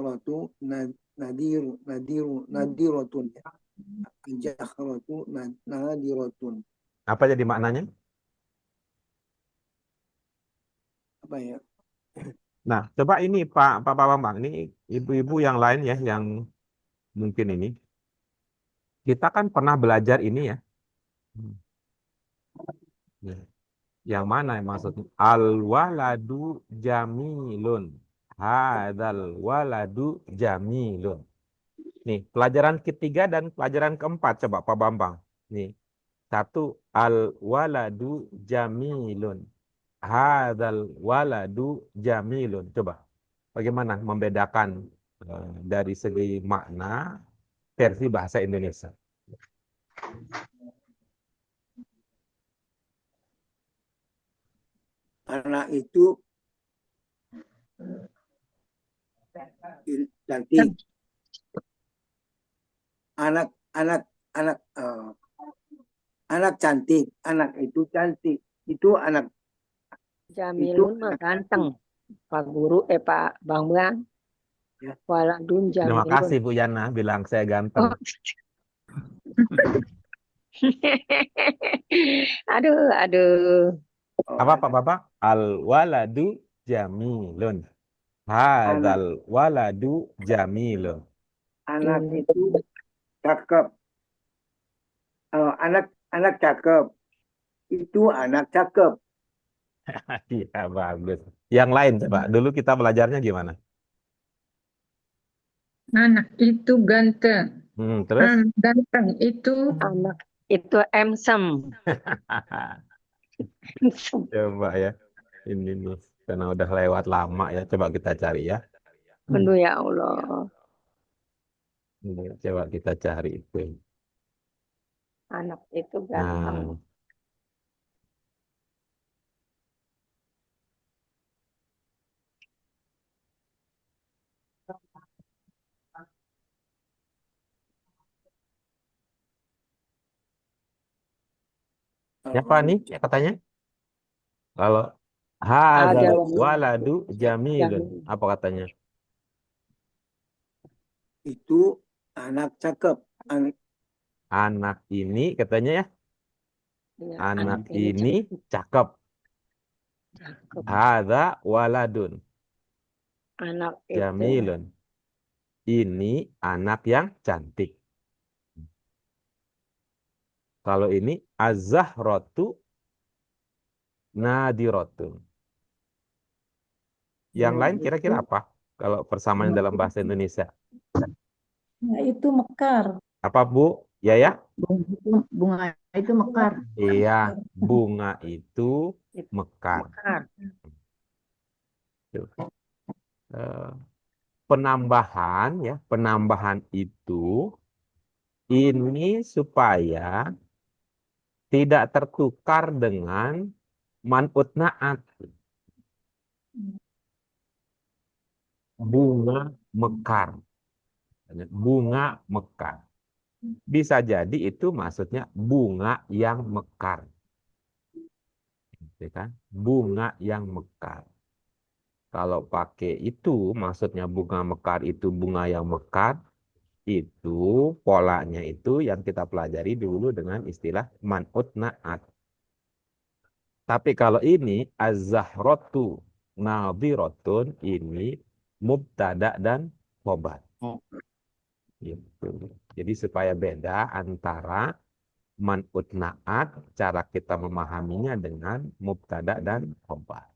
Al-Jakhratu nadiratun. Al-Jakhratu nadiratun. Apa jadi maknanya? Apa ya? Nah, coba ini Pak Bambang, ini ibu-ibu yang lain ya, yang mungkin ini. Kita kan pernah belajar ini ya. Ya. Yang mana yang maksudnya? Al-waladu jamilun. Hadzal waladu jamilun. Nih, pelajaran ketiga dan pelajaran keempat coba Pak Bambang. Nih. Satu, al-waladu jamilun. Hadzal waladu jamilun. Coba. Bagaimana membedakan dari segi makna versi bahasa Indonesia? Anak itu cantik. Anak cantik. Anak itu cantik. Itu anak. Jamilun mah ganteng. Pak Guru, Pak Bambang. Ya. Waladun Terima jamilun. kasih Bu Yana bilang saya ganteng. Oh. Aduh. Apa Pak Bapak? Al-waladu jamilun. Hadzal waladu jamilun. Anak itu cakep. Anak cakep. Itu anak cakep. Iya, bagus. Yang lain coba. Dulu kita belajarnya gimana? Anak itu ganteng. Terus? Ganteng itu Anak itu emsem. Coba ya. Ini nih. Karena udah lewat lama ya. Coba kita cari ya. Aduh ya Allah. Ini, coba kita cari itu. Anak itu ganteng. Nah, siapa nih katanya? Kalau hadzal waladu jamilun. Apa katanya? Itu anak cakep. Anak ini katanya ya. Ya, Anak ini cakep. cakep. Hadza waladun Anak itu jamilun. Ini anak yang cantik. Kalau ini az-zahratu nadiratun. Yang lain kira-kira apa? Kalau persamaan dalam bahasa Indonesia. Nah, itu mekar. Apa Bu? Ya? Bunga itu mekar. Iya, bunga itu mekar. Penambahan ya, penambahan itu ini supaya tidak tertukar dengan man'ut na'at. Bunga mekar. Bunga mekar. Bisa jadi itu maksudnya bunga yang mekar. Kan? Bunga yang mekar. Kalau pakai itu, maksudnya bunga mekar itu bunga yang mekar, itu polanya itu yang kita pelajari dulu dengan istilah man'ut na'at. Tapi kalau ini az-zahratu nadhiratun, ini mubtada dan khobar. Gitu. Jadi supaya beda antara man'ut na'at, cara kita memahaminya dengan mubtada dan khobar.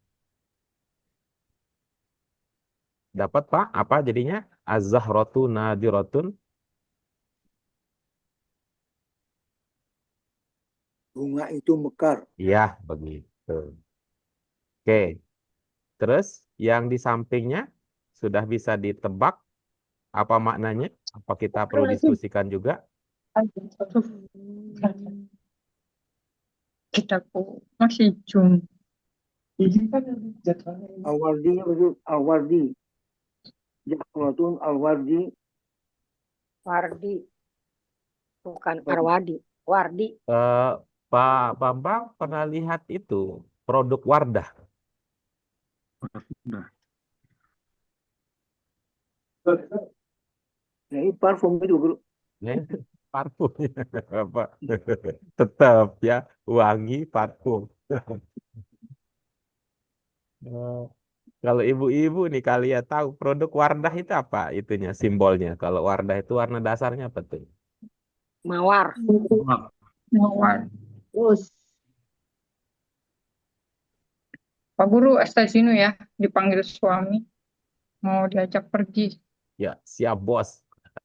Dapat Pak? Apa jadinya? Az-zahratu nadiratun. Bunga itu mekar. Iya, begitu. Oke. Terus yang di sampingnya sudah bisa ditebak apa maknanya? Apa kita perlu diskusikan juga? kita masih jum. Al-wardi. Jakhratun al-wardi. Wardi. Bukan Arwadi. Wardi. Pak Bambang pernah lihat itu produk Wardah? Udah. Nah, ini parfum itu guru. Ya, parfumnya apa? Tetap ya, wangi parfum. Eh, Kalau ibu-ibu nih kalian tahu produk Wardah itu apa itunya simbolnya? Kalau Wardah itu warna dasarnya apa tuh? Mawar. Mawar. Mawar. Terus Pak Guru, stay sini ya, dipanggil suami, mau diajak pergi. Ya, siap bos. Apa?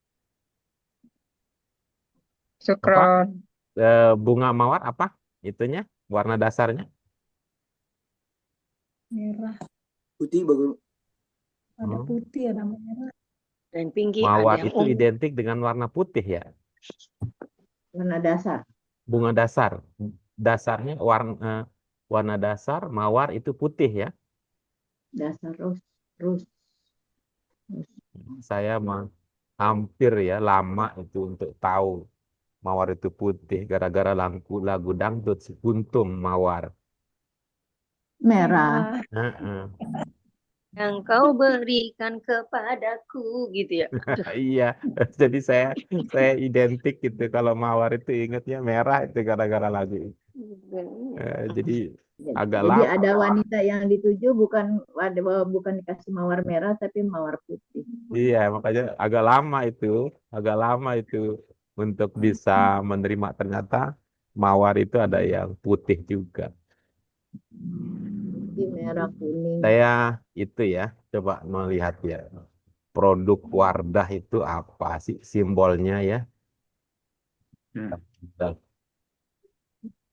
Syukron. Bunga mawar apa? Itunya warna dasarnya? Merah. Putih Pak Guru. Ada Hmm. putih, ada merah. Dan pinggir ada Mawar yang itu ungu. identik dengan warna putih ya. warna dasar. Bunga dasar. Dasarnya warna dasar mawar itu putih ya. Dasar rus. Saya hampir ya lama itu untuk tahu mawar itu putih gara-gara lagu dangdut si Kuntum Mawar. Merah. Heeh. Yang kau berikan kepadaku gitu ya. Iya, jadi saya identik gitu kalau mawar itu ingatnya merah itu gara-gara lagu itu. Jadi agak Jadi lama. ada wanita yang dituju bukan dikasih mawar merah tapi mawar putih. Iya, makanya agak lama itu untuk bisa menerima ternyata mawar itu ada yang putih juga. Putih, merah, kuning. Saya itu ya, coba melihat ya, produk Wardah itu apa sih simbolnya ya? Ya. Dan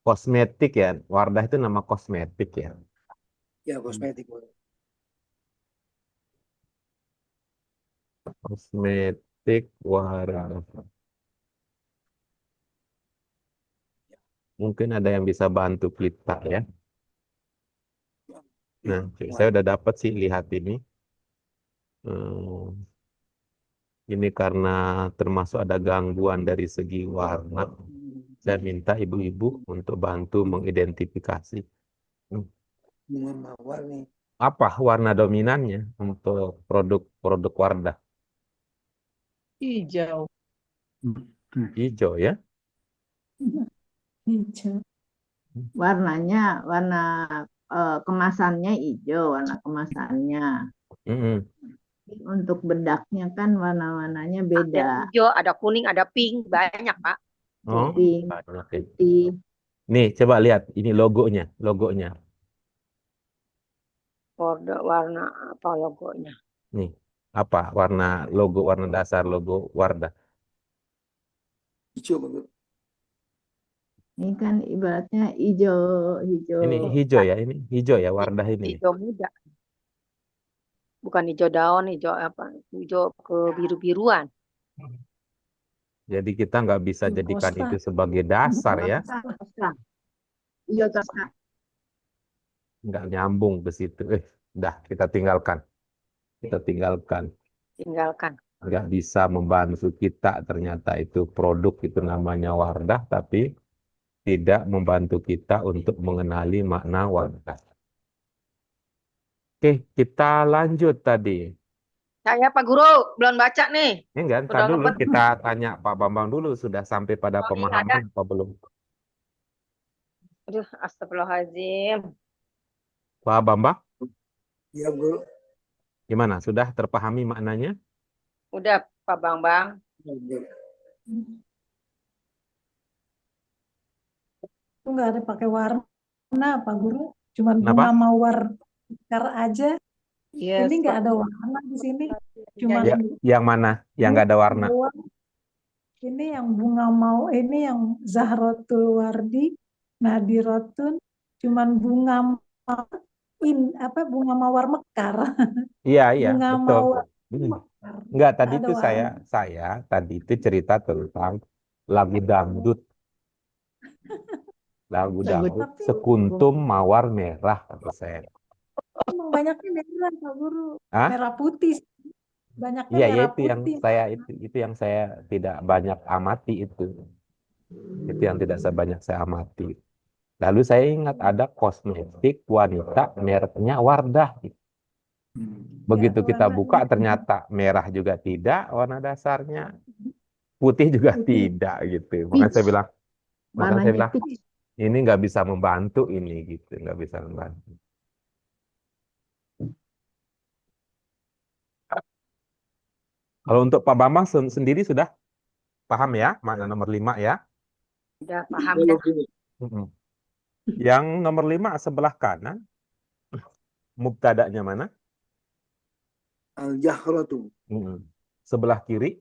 kosmetik ya, Wardah itu nama kosmetik ya. Ya, kosmetik Pak Guru. Kosmetik Wardah. Mungkin ada yang bisa bantu kita ya. Nah, saya udah dapat sih lihat ini. Ini karena termasuk ada gangguan dari segi warna. Saya minta ibu-ibu untuk bantu mengidentifikasi Bunga mawar nih. apa warna dominannya untuk produk Wardah. Hijau. Hijau ya. Hijau. Warnanya kemasannya hijau, warna kemasannya. Mm-mm. Untuk bedaknya kan warna-warnanya Ada beda. hijau, ada kuning, ada pink, banyak Pak. Oh, Pink, banyak itu. putih. Nih, coba lihat ini logonya. Warna apa logonya? Nih, apa warna dasar logo Wardah. Hijau Pak Guru. Ini kan ibaratnya hijau. Ini hijau ya, ini hijau ya Wardah ini. Hijau muda. Bukan hijau daun, hijau apa? Hijau ke biru-biruan. Jadi kita nggak bisa Hijau jadikan toska. itu sebagai dasar ya. Toska. Hijau toska. Nggak nyambung ke situ. Udah kita tinggalkan. Tinggalkan. Nggak bisa membantu kita ternyata itu produk itu namanya Wardah, tapi tidak membantu kita untuk mengenali makna Wardah. Oke, kita lanjut tadi. Saya Pak Guru belum baca nih. Ini enggak, ntar Udah dulu ngebet. kita tanya Pak Bambang dulu sudah sampai pada Oh, iya, pemahaman apa belum? Aduh, astagfirullahaladzim. Pak Bambang, Ya Guru. gimana? Sudah terpahami maknanya? Udah Pak Bambang. Ya, Guru. Itu nggak ada pakai warna, Pak Guru. Cuman Kenapa? bunga mawar mekar aja. Iya, Ini nggak ada warna di sini. Cuman Ya, yang mana? Yang nggak ada warna? doang. Ini yang ini yang Zahrotul Wardi, Nadirotun, cuman bunga bunga mawar mekar. Iya, Bunga betul. mawar Hmm. mekar. Enggak, tadi Ada itu saya tadi itu cerita tentang lagu dangdut. Lagu dangdut Tapi sekuntum mawar merah kata saya. emang banyaknya merah, Pak Guru. Hah? Merah putih. Banyaknya Iya, ya merah itu yang putih. yang saya tidak banyak amati itu. Itu yang tidak banyak saya amati. Lalu saya ingat ada kosmetik wanita mereknya Wardah. Begitu Ya, kita warna buka ternyata merah juga tidak warna dasarnya, putih juga putih. tidak gitu. Makanya saya Peach, bilang, warnanya peach. ini nggak bisa membantu ini gitu, nggak bisa membantu. Kalau untuk Pak Bambang sendiri sudah paham ya, makna nomor 5 ya. Udah paham dah. Mm-mm. Yang nomor 5 sebelah kanan, mubtada'nya mana? Al-jahratu. Mm-mm. Sebelah kiri?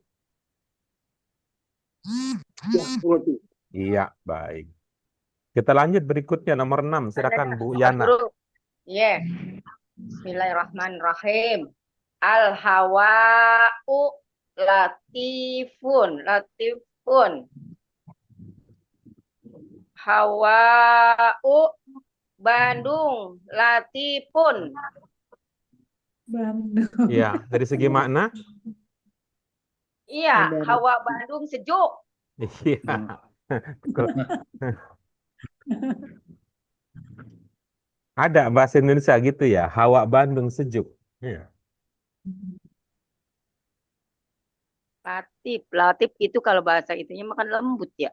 Jahratu. Iya, baik. Kita lanjut berikutnya nomor 6. Silakan Bu Pak Yana. Guru. Iya. Bismillahirrahmanirrahim. Al-hawa'u latifun. Latifun. Hawa'u Bandung latifun. Bandung. Iya, dari segi makna? Iya, Udara. hawa Bandung sejuk. Iya. Ada bahasa Indonesia gitu ya, hawa Bandung sejuk. Iya. Latif. Latif itu kalau bahasa itunya makan lembut ya.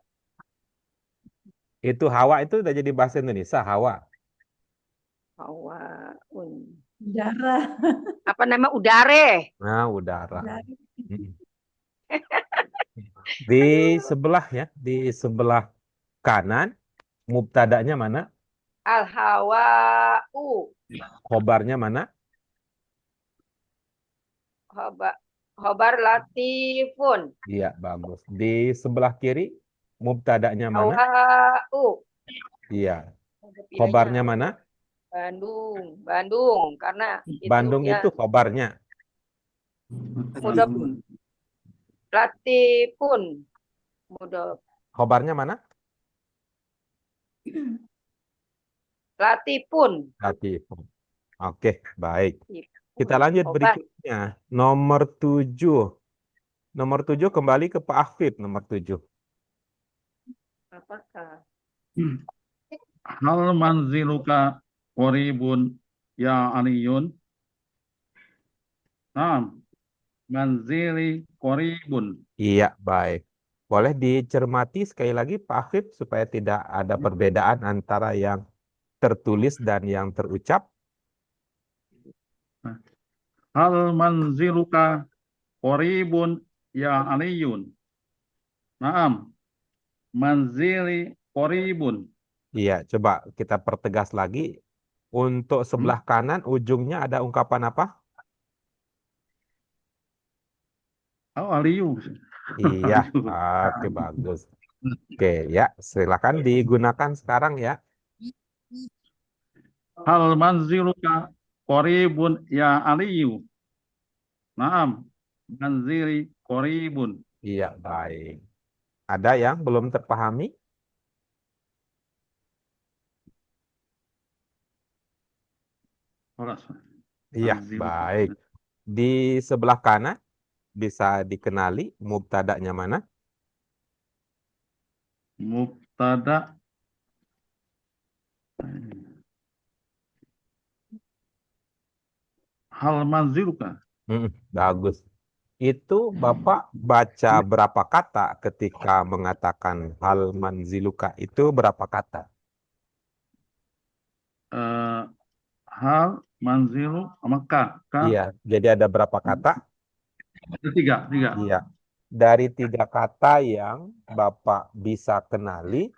Itu hawa itu udah jadi bahasa Indonesia, hawa. Hawaun. Udara. Apa nama udare? Nah, udara. Udara. Mm. Di sebelah ya, di sebelah kanan, mubtada'nya mana? Al-hawa'u. Khobarnya mana? Khobar latifun. Iya, bagus. Di sebelah kiri, mubtada'nya mana? Hawa'u. Iya. Ada Khobarnya pinanya. mana? Bandung. Bandung. Karena itu Bandung ya itu khobarnya. mudhof latifun. Mudhof Khobarnya mana? latifun. Latif. Oke, baik. Kita lanjut Khobar. berikutnya. Nomor 7. Nomor 7 kembali ke Pak Afif, nomor 7. Apakah? Hal manziluka qoribun ya aliyun. Naam, manzili qoribun. Iya, baik. Boleh dicermati sekali lagi Pak Afif supaya tidak ada perbedaan antara yang tertulis dan yang terucap. Hal manziluka qoribun ya aliyun. Naam, manzili qoribun. Iya, coba kita pertegas lagi. Untuk sebelah kanan ujungnya ada ungkapan apa? Oh, aliyu. Iya, oke bagus. Oke, ya, silakan digunakan sekarang ya. Hal manziluka qoribun ya aliyu. Naam, manzili qoribun. Iya, baik. Ada yang belum terpahami? Horas. Iya, Manziluka. baik. Di sebelah kanan bisa dikenali mubtada'nya mana? Mubtada. Hal manziluka. Bagus. Itu Bapak baca berapa kata ketika mengatakan hal manziluka? Itu berapa kata? Hal manzilu sama K. Iya, jadi ada berapa kata? Ada tiga. Iya. Dari 3 kata yang Bapak bisa kenali,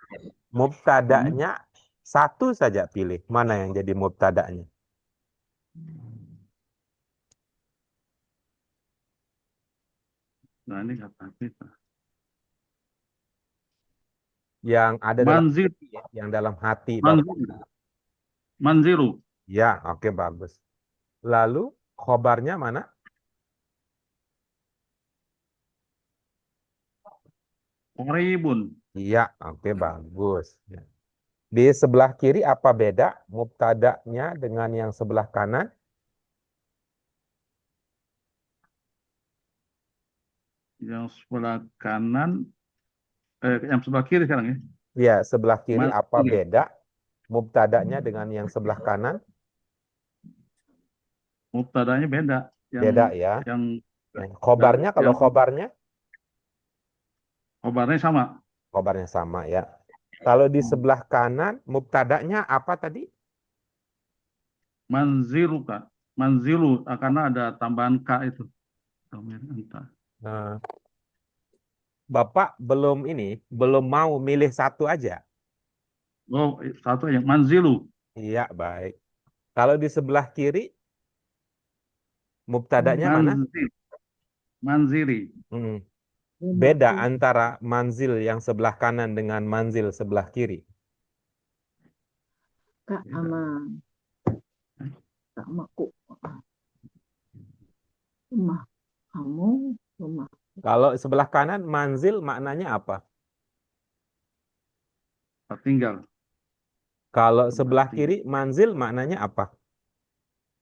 mubtada'nya satu saja pilih. Mana yang jadi mubtada'nya? Nah, ini kata kita. Yang ada dalam Manzil, hati, ya, yang dalam hati Bapak. manzilu. Ya, oke bagus. Lalu khobarnya mana? Qoribun. Iya, oke bagus. Ya. Di sebelah kiri apa beda mubtada'nya dengan yang sebelah kanan? Yang sebelah kanan, yang sebelah kiri sekarang ya. Ya, sebelah kiri Mas- apa beda mubtada'nya dengan yang sebelah kanan? Mubtadanya beda. Beda ya. Yang Khobarnya, kalau yang khobarnya? khobarnya sama. Khobarnya sama ya. Kalau di sebelah kanan, mubtadanya apa tadi? Manziluka. Manzilu, karena ada tambahan K itu. Domir anta. Nah, Bapak belum mau milih satu aja. Oh, satu aja. Manzilu. Iya, baik. Kalau di sebelah kiri, mubtadanya mana? Manzil. Manzili. Hmm. Rumahku. Beda antara manzil yang sebelah kanan dengan manzil sebelah kiri. Kak sama aku. Rumah kamu, rumah. Kalau sebelah kanan, manzil maknanya apa? Tempat tinggal. Kalau sebelah kiri, manzil maknanya apa?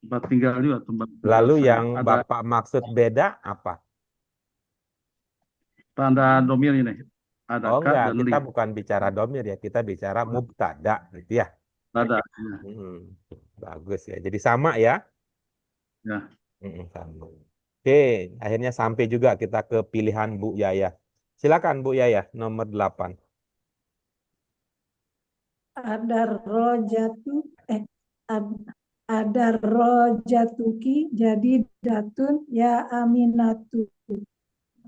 Tempat tinggal juga. Tempat tinggal Lalu saya. yang Ada Bapak maksud beda apa? tanda domir ini. Ada Oh K enggak, dan kita li. bukan bicara domir ya, kita bicara mubtada gitu ya. Ada. Bagus ya. Jadi sama ya. Ya. Sama. Oke, akhirnya sampai juga kita ke pilihan Bu Yaya. Silakan Bu Yaya, nomor 8. Ada rojatu, ada rojatuki, jadi datun ya aminatu.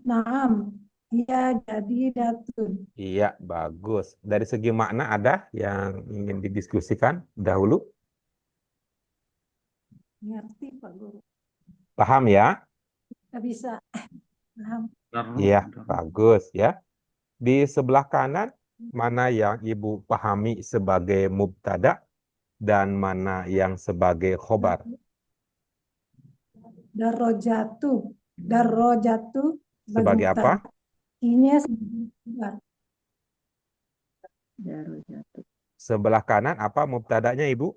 Naam, ya jadi datun. Iya, bagus. Dari segi makna ada yang ingin didiskusikan dahulu? Ngerti Pak Guru? Paham ya? Nggak bisa. Paham. Iya, bagus ya. Di sebelah kanan, mana yang Ibu pahami sebagai mubtada dan mana yang sebagai khobar? Darrojatu Sebagai apa? Ini sebagai khobar. Darujatu. Sebelah kanan apa mubtadanya Ibu?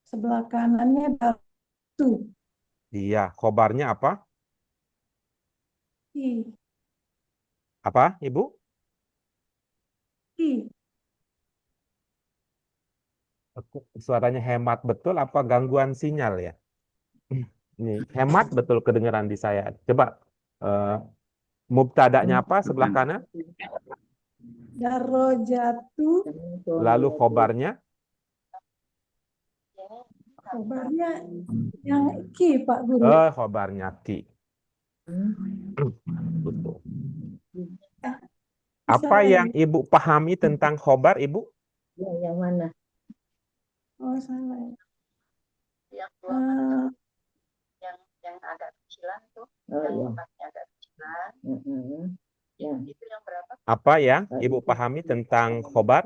Sebelah kanannya datu. Iya, khobarnya apa? I. Apa, Ibu? I. Suaranya hemat betul apa gangguan sinyal ya? Ini hemat betul kedengaran di saya. Coba mubtadanya apa sebelah kanan? Darrojatu. Lalu khobarnya? Khobarnya yang ki Pak Guru. Khobarnya ki. Betul. Apa yang Ibu pahami tentang khobar, Ibu? Ya, yang mana? Oh, salah. Yang agak kecilan tuh, Oh, yang iya. tempatnya agak kecilan. Ya. Itu yang berapa? Apa yang Ibu pahami tentang khobar?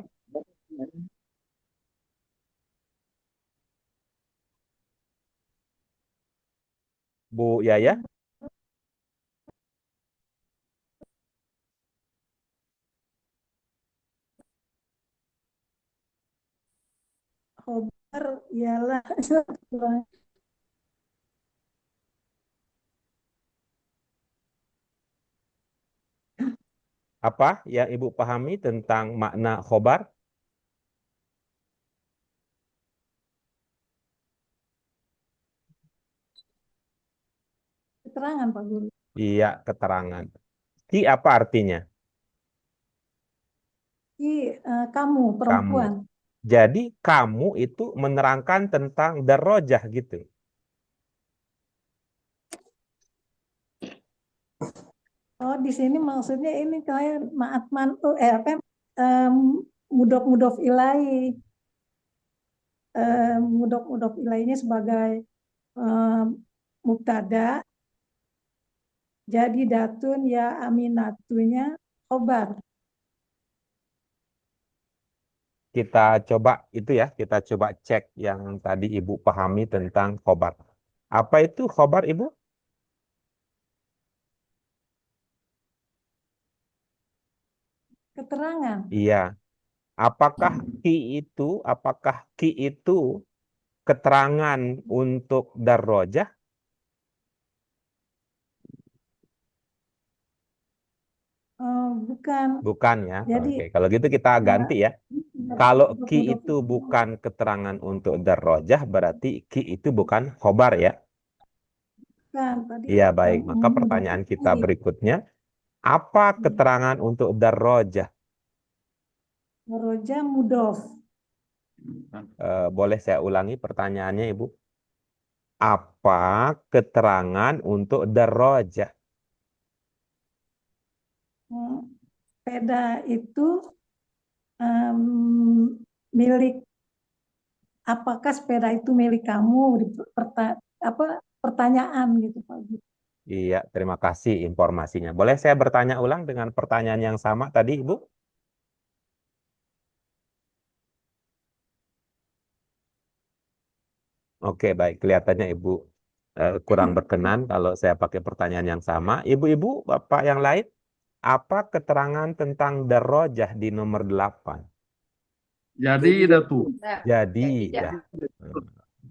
Bu Yaya? Khobar ialah Apa yang Ibu pahami tentang makna khobar? keterangan Pak Guru. Iya, keterangan. Ki apa artinya? Ki kamu perempuan. Jadi kamu itu menerangkan tentang darajah gitu. Oh, di sini maksudnya ini kayak ma'atman mudhof ilahi. Mudhof ilainya sebagai mubtada. Jadi datun ya aminatunya khobar. Kita coba itu ya, kita coba cek yang tadi Ibu pahami tentang khobar. Apa itu khobar, Ibu? Keterangan. Iya. Apakah ki itu keterangan untuk darajah? bukan. Bukan ya. Jadi Oke, kalau gitu kita ganti ya. Kalau ki mudhof itu bukan keterangan untuk darrojah, berarti ki itu bukan khobar ya. bukan tadi Iya, baik. Maka mudhof pertanyaan kita ilaih. berikutnya, apa keterangan untuk darrojah? Roja mudhof. Boleh saya ulangi pertanyaannya, Ibu? Apa keterangan untuk darrojah? Sepeda itu milik, apakah sepeda itu milik kamu? Pertanyaan gitu Pak Guru. Iya, terima kasih informasinya. Boleh saya bertanya ulang dengan pertanyaan yang sama tadi, Ibu? Oke, baik. Kelihatannya Ibu kurang berkenan kalau saya pakai pertanyaan yang sama. Ibu-ibu, Bapak yang lain, apa keterangan tentang darrojah di nomor 8? Jadi dah tuh Jadidah.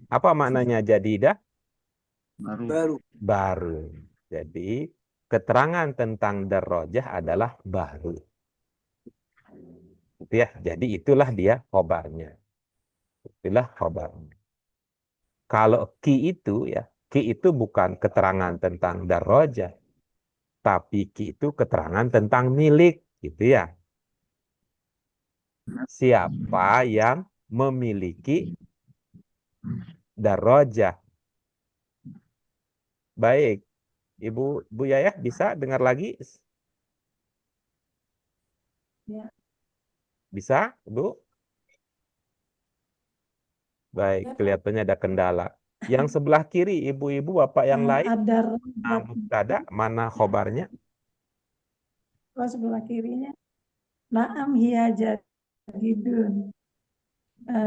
Apa maknanya jadidah? baru. Baru. Baru. Jadi, keterangan tentang darrojah adalah baru. Gitu ya. Jadi itulah dia khobarnya. Itulah khobarnya. Kalau ki itu ya, ki itu bukan keterangan tentang darrojah, tapi ki itu keterangan tentang milik, gitu ya. Siapa yang memiliki darrojah? Baik, Bu Yayah bisa dengar lagi? Ya. Bisa, Bu? Baik, kelihatannya ada kendala. Yang sebelah kiri, ibu-ibu, bapak yang lain, Ada mubtada, mana khobarnya? sebelah kirinya. Naam hiya jadidun.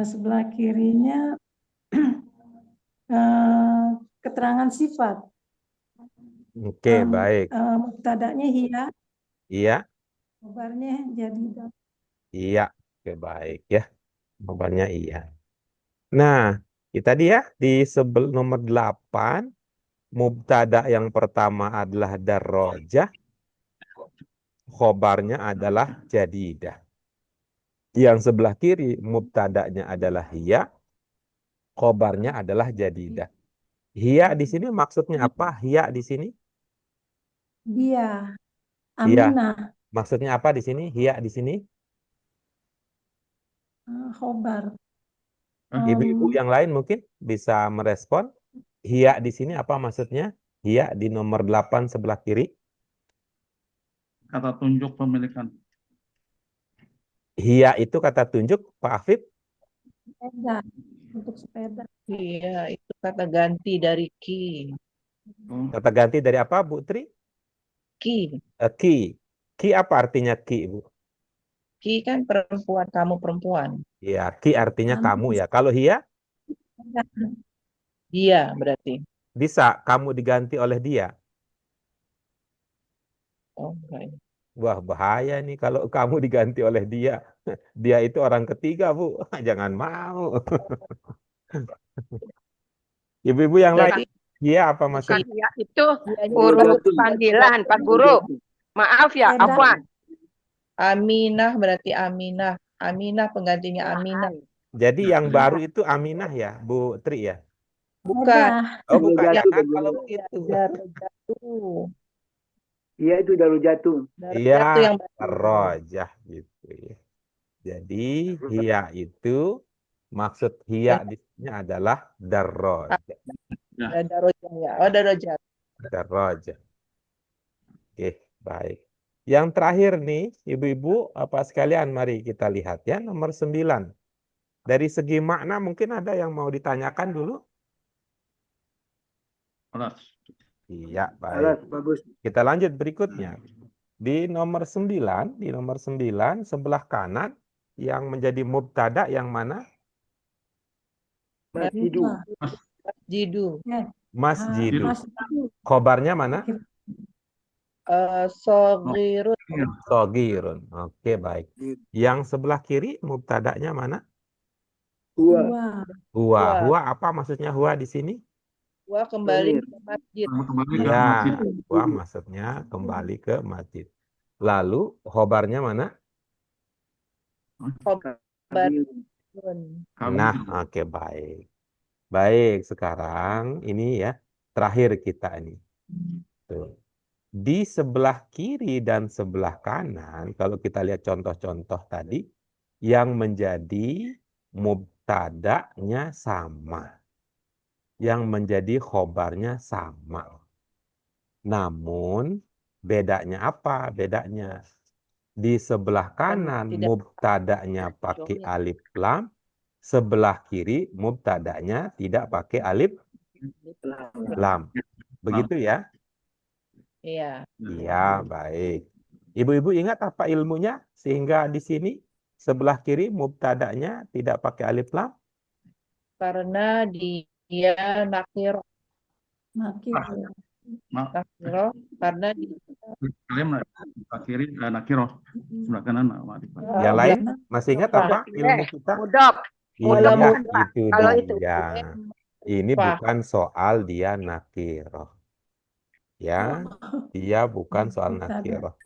Sebelah kirinya keterangan sifat. Oke, baik. Mubtadanya hiya, Iya, kabarnya jadidah. iya. Oke, baik ya. Khobarnya iya. Nah, tadi ya, di nomor 8, mubtada yang pertama adalah darrojah, khobarnya adalah jadidah. Yang sebelah kiri, mubtadanya adalah hiya, khobarnya adalah jadidah. Hiya di sini maksudnya apa? Hiya di sini? Dia, Iya. Aminah, Maksudnya apa di sini? Hiya di sini? khobar. Ibu-ibu yang lain mungkin bisa merespon. Hiya di sini apa maksudnya? Hiya di nomor 8 sebelah kiri. Kata tunjuk pemilikan. Hiya itu kata tunjuk, Pak Afif. Sepeda, untuk sepeda. Iya, itu kata ganti dari ki. Kata ganti dari apa, Bu Tri? Ki. Ki. Ki apa artinya ki, Bu? Ki kan perempuan, kamu perempuan. Ya, ki artinya kamu ya. Kalau hiya? Dia berarti. Bisa kamu diganti oleh dia. Oh, baik. Wah, bahaya nih kalau kamu diganti oleh dia. Dia itu orang ketiga, Bu. Jangan mau. Ibu-ibu yang lain, Berarti iya apa Bukan maksudnya? ya, itu dianya huruf Jatuh. panggilan, Pak Guru. Maaf ya, Sepeda. Afwan. Aminah berarti Aminah. Aminah penggantinya Aminah. Jadi yang baru itu Aminah ya, Bu Tri ya? Bukan. Oh, bukan ya, Jatuh kan? bagaimana? Kalau begitu. Darujatuh. Iya itu daru jatuh. Iya, Darujatuh yang baru. rojah gitu ya. Jadi hiya itu maksud hiya di sini adalah darrojah. Darujah ya. Oh, darujah. Darrojah. Oke, baik. Yang terakhir nih, ibu-ibu, apa sekalian, mari kita lihat ya, nomor 9. Dari segi makna mungkin ada yang mau ditanyakan dulu? Alas. Iya, Alas, baik. bagus. Kita lanjut berikutnya. Di nomor 9, sebelah kanan, yang menjadi mubtada yang mana? Masjidu. Jidu. Masjidu. Masjidu. Khobarnya mana? Sogirun. Sogirun. Oke, baik. Yang sebelah kiri, mubtadanya mana? Huwa. Huwa. Huwa apa maksudnya huwa di sini? Huwa kembali ke masjid. Kembali ke Ya, masjid. huwa maksudnya kembali ke masjid. Lalu khobarnya mana? Kabil. Nah, oke, baik. Baik, sekarang ini ya, terakhir kita ini. Tuh. Di sebelah kiri dan sebelah kanan, kalau kita lihat contoh-contoh tadi, yang menjadi mubtada'nya sama. Yang menjadi khobarnya sama. Namun, bedanya apa? Bedanya. Di sebelah kanan, mubtada'nya pakai alif lam. Sebelah kiri, mubtada'nya tidak pakai alif lam. Begitu ya? Iya. Iya, baik. Ibu-ibu ingat apa ilmunya? Sehingga di sini sebelah kiri mubtada'nya tidak pakai alif lam. Karena dia nakiro karena Kalian sebelah kiri nakiroh, sebelah kanan ma'rifah. Yang lain masih ingat apa ilmu kita? Mudhof. Iya, Mudhof. itu Kalau itu dia. Ini bukan soal dia nakiroh. Ya, dia bukan soal nakiroh.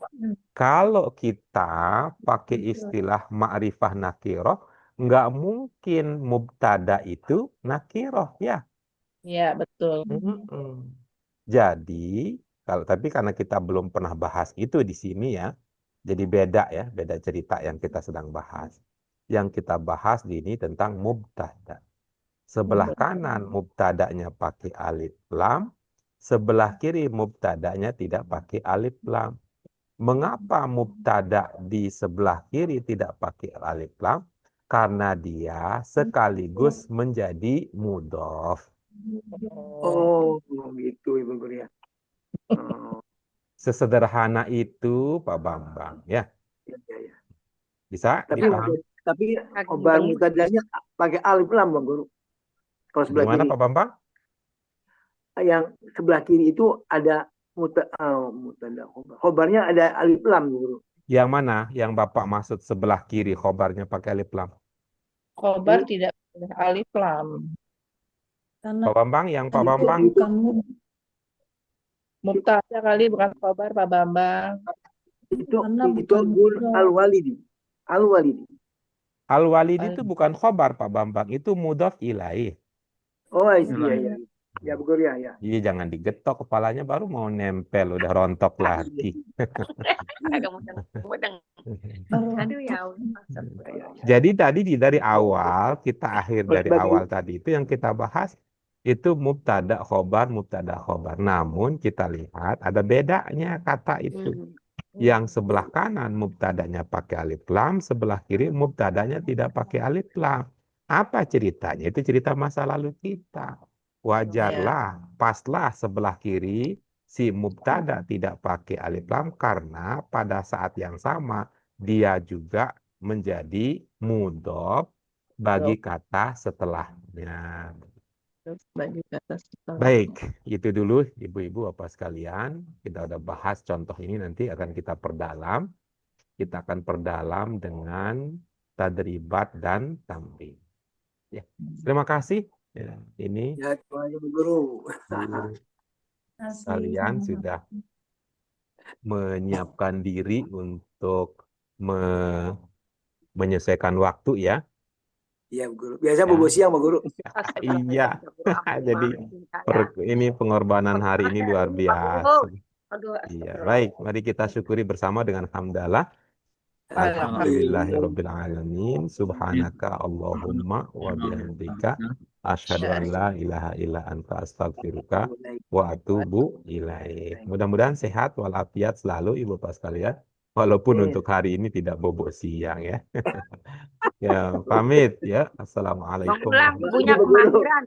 Kalau kita pakai istilah ma'rifah nakiroh, nggak mungkin mubtada itu nakiroh, ya. Iya, betul. Jadi, tapi karena kita belum pernah bahas itu di sini ya, jadi beda ya, beda cerita yang kita sedang bahas. Yang kita bahas di ini tentang mubtada. Sebelah kanan mubtadanya pakai alif lam, sebelah kiri mubtadanya tidak pakai alif lam. Mengapa mubtada di sebelah kiri tidak pakai alif lam? Karena dia sekaligus menjadi mudhof. Oh, gitu Ibu Guru ya. Sesederhana itu Pak Bambang ya. Ya. Bisa dipahami? Tapi khobar mubtada'nya pakai alif lam Bang Guru. Kalau sebelah Gimana kiri. Pak Bambang? Yang sebelah kiri itu ada mubtada khobar. Khobarnya ada alif lam Guru. Yang mana? Yang Bapak maksud sebelah kiri khobarnya pakai alif lam? Khobar tidak boleh alif lam. Pak Bambang, yang Pak Bambang? Mubtada kali bukan khobar Pak Bambang. Itu al-walidi. Al-walidi. Al-walidi itu bukan khobar Pak Bambang, itu mudhof ilaih. Oh iya. Ya Bu Guru ya. Iya, jangan digetok kepalanya baru mau nempel udah rontok lagi. Aduh ya. Jadi tadi dari awal dari awal tadi itu yang kita bahas itu mubtada khobar. Namun kita lihat ada bedanya kata itu. Yang sebelah kanan mubtadanya pakai alif lam, sebelah kiri mubtadanya tidak pakai alif lam. Apa ceritanya? Itu cerita masa lalu kita. Wajarlah, paslah sebelah kiri si mubtada tidak pakai alif lam karena pada saat yang sama dia juga menjadi mudhof bagi kata setelahnya. Baik, itu dulu ibu-ibu bapak sekalian. Kita udah bahas contoh ini, nanti akan kita perdalam. Kita akan perdalam dengan tadribat dan tamrin. Ya. Terima kasih. Ya, ini Ya, Bu Guru. kalian sudah menyiapkan diri untuk menyesuaikan waktu ya. Iya Bu Guru. Biasa bobo siang Bu Guru. Iya. Jadi ini pengorbanan hari ini luar biasa. Iya, baik. Mari kita syukuri bersama dengan hamdalah. Alhamdulillahirabbil alamin. Subhanaka Allahumma wa bihamdika asyhadu an la ilaha illa anta astaghfiruka wa atubu ilaik. Mudah-mudahan sehat walafiat selalu ibu bapak sekalian. Walaupun untuk hari ini tidak bobo siang ya. Ya, pamit ya. Assalamualaikum. Punya pemanggilan,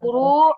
Guru.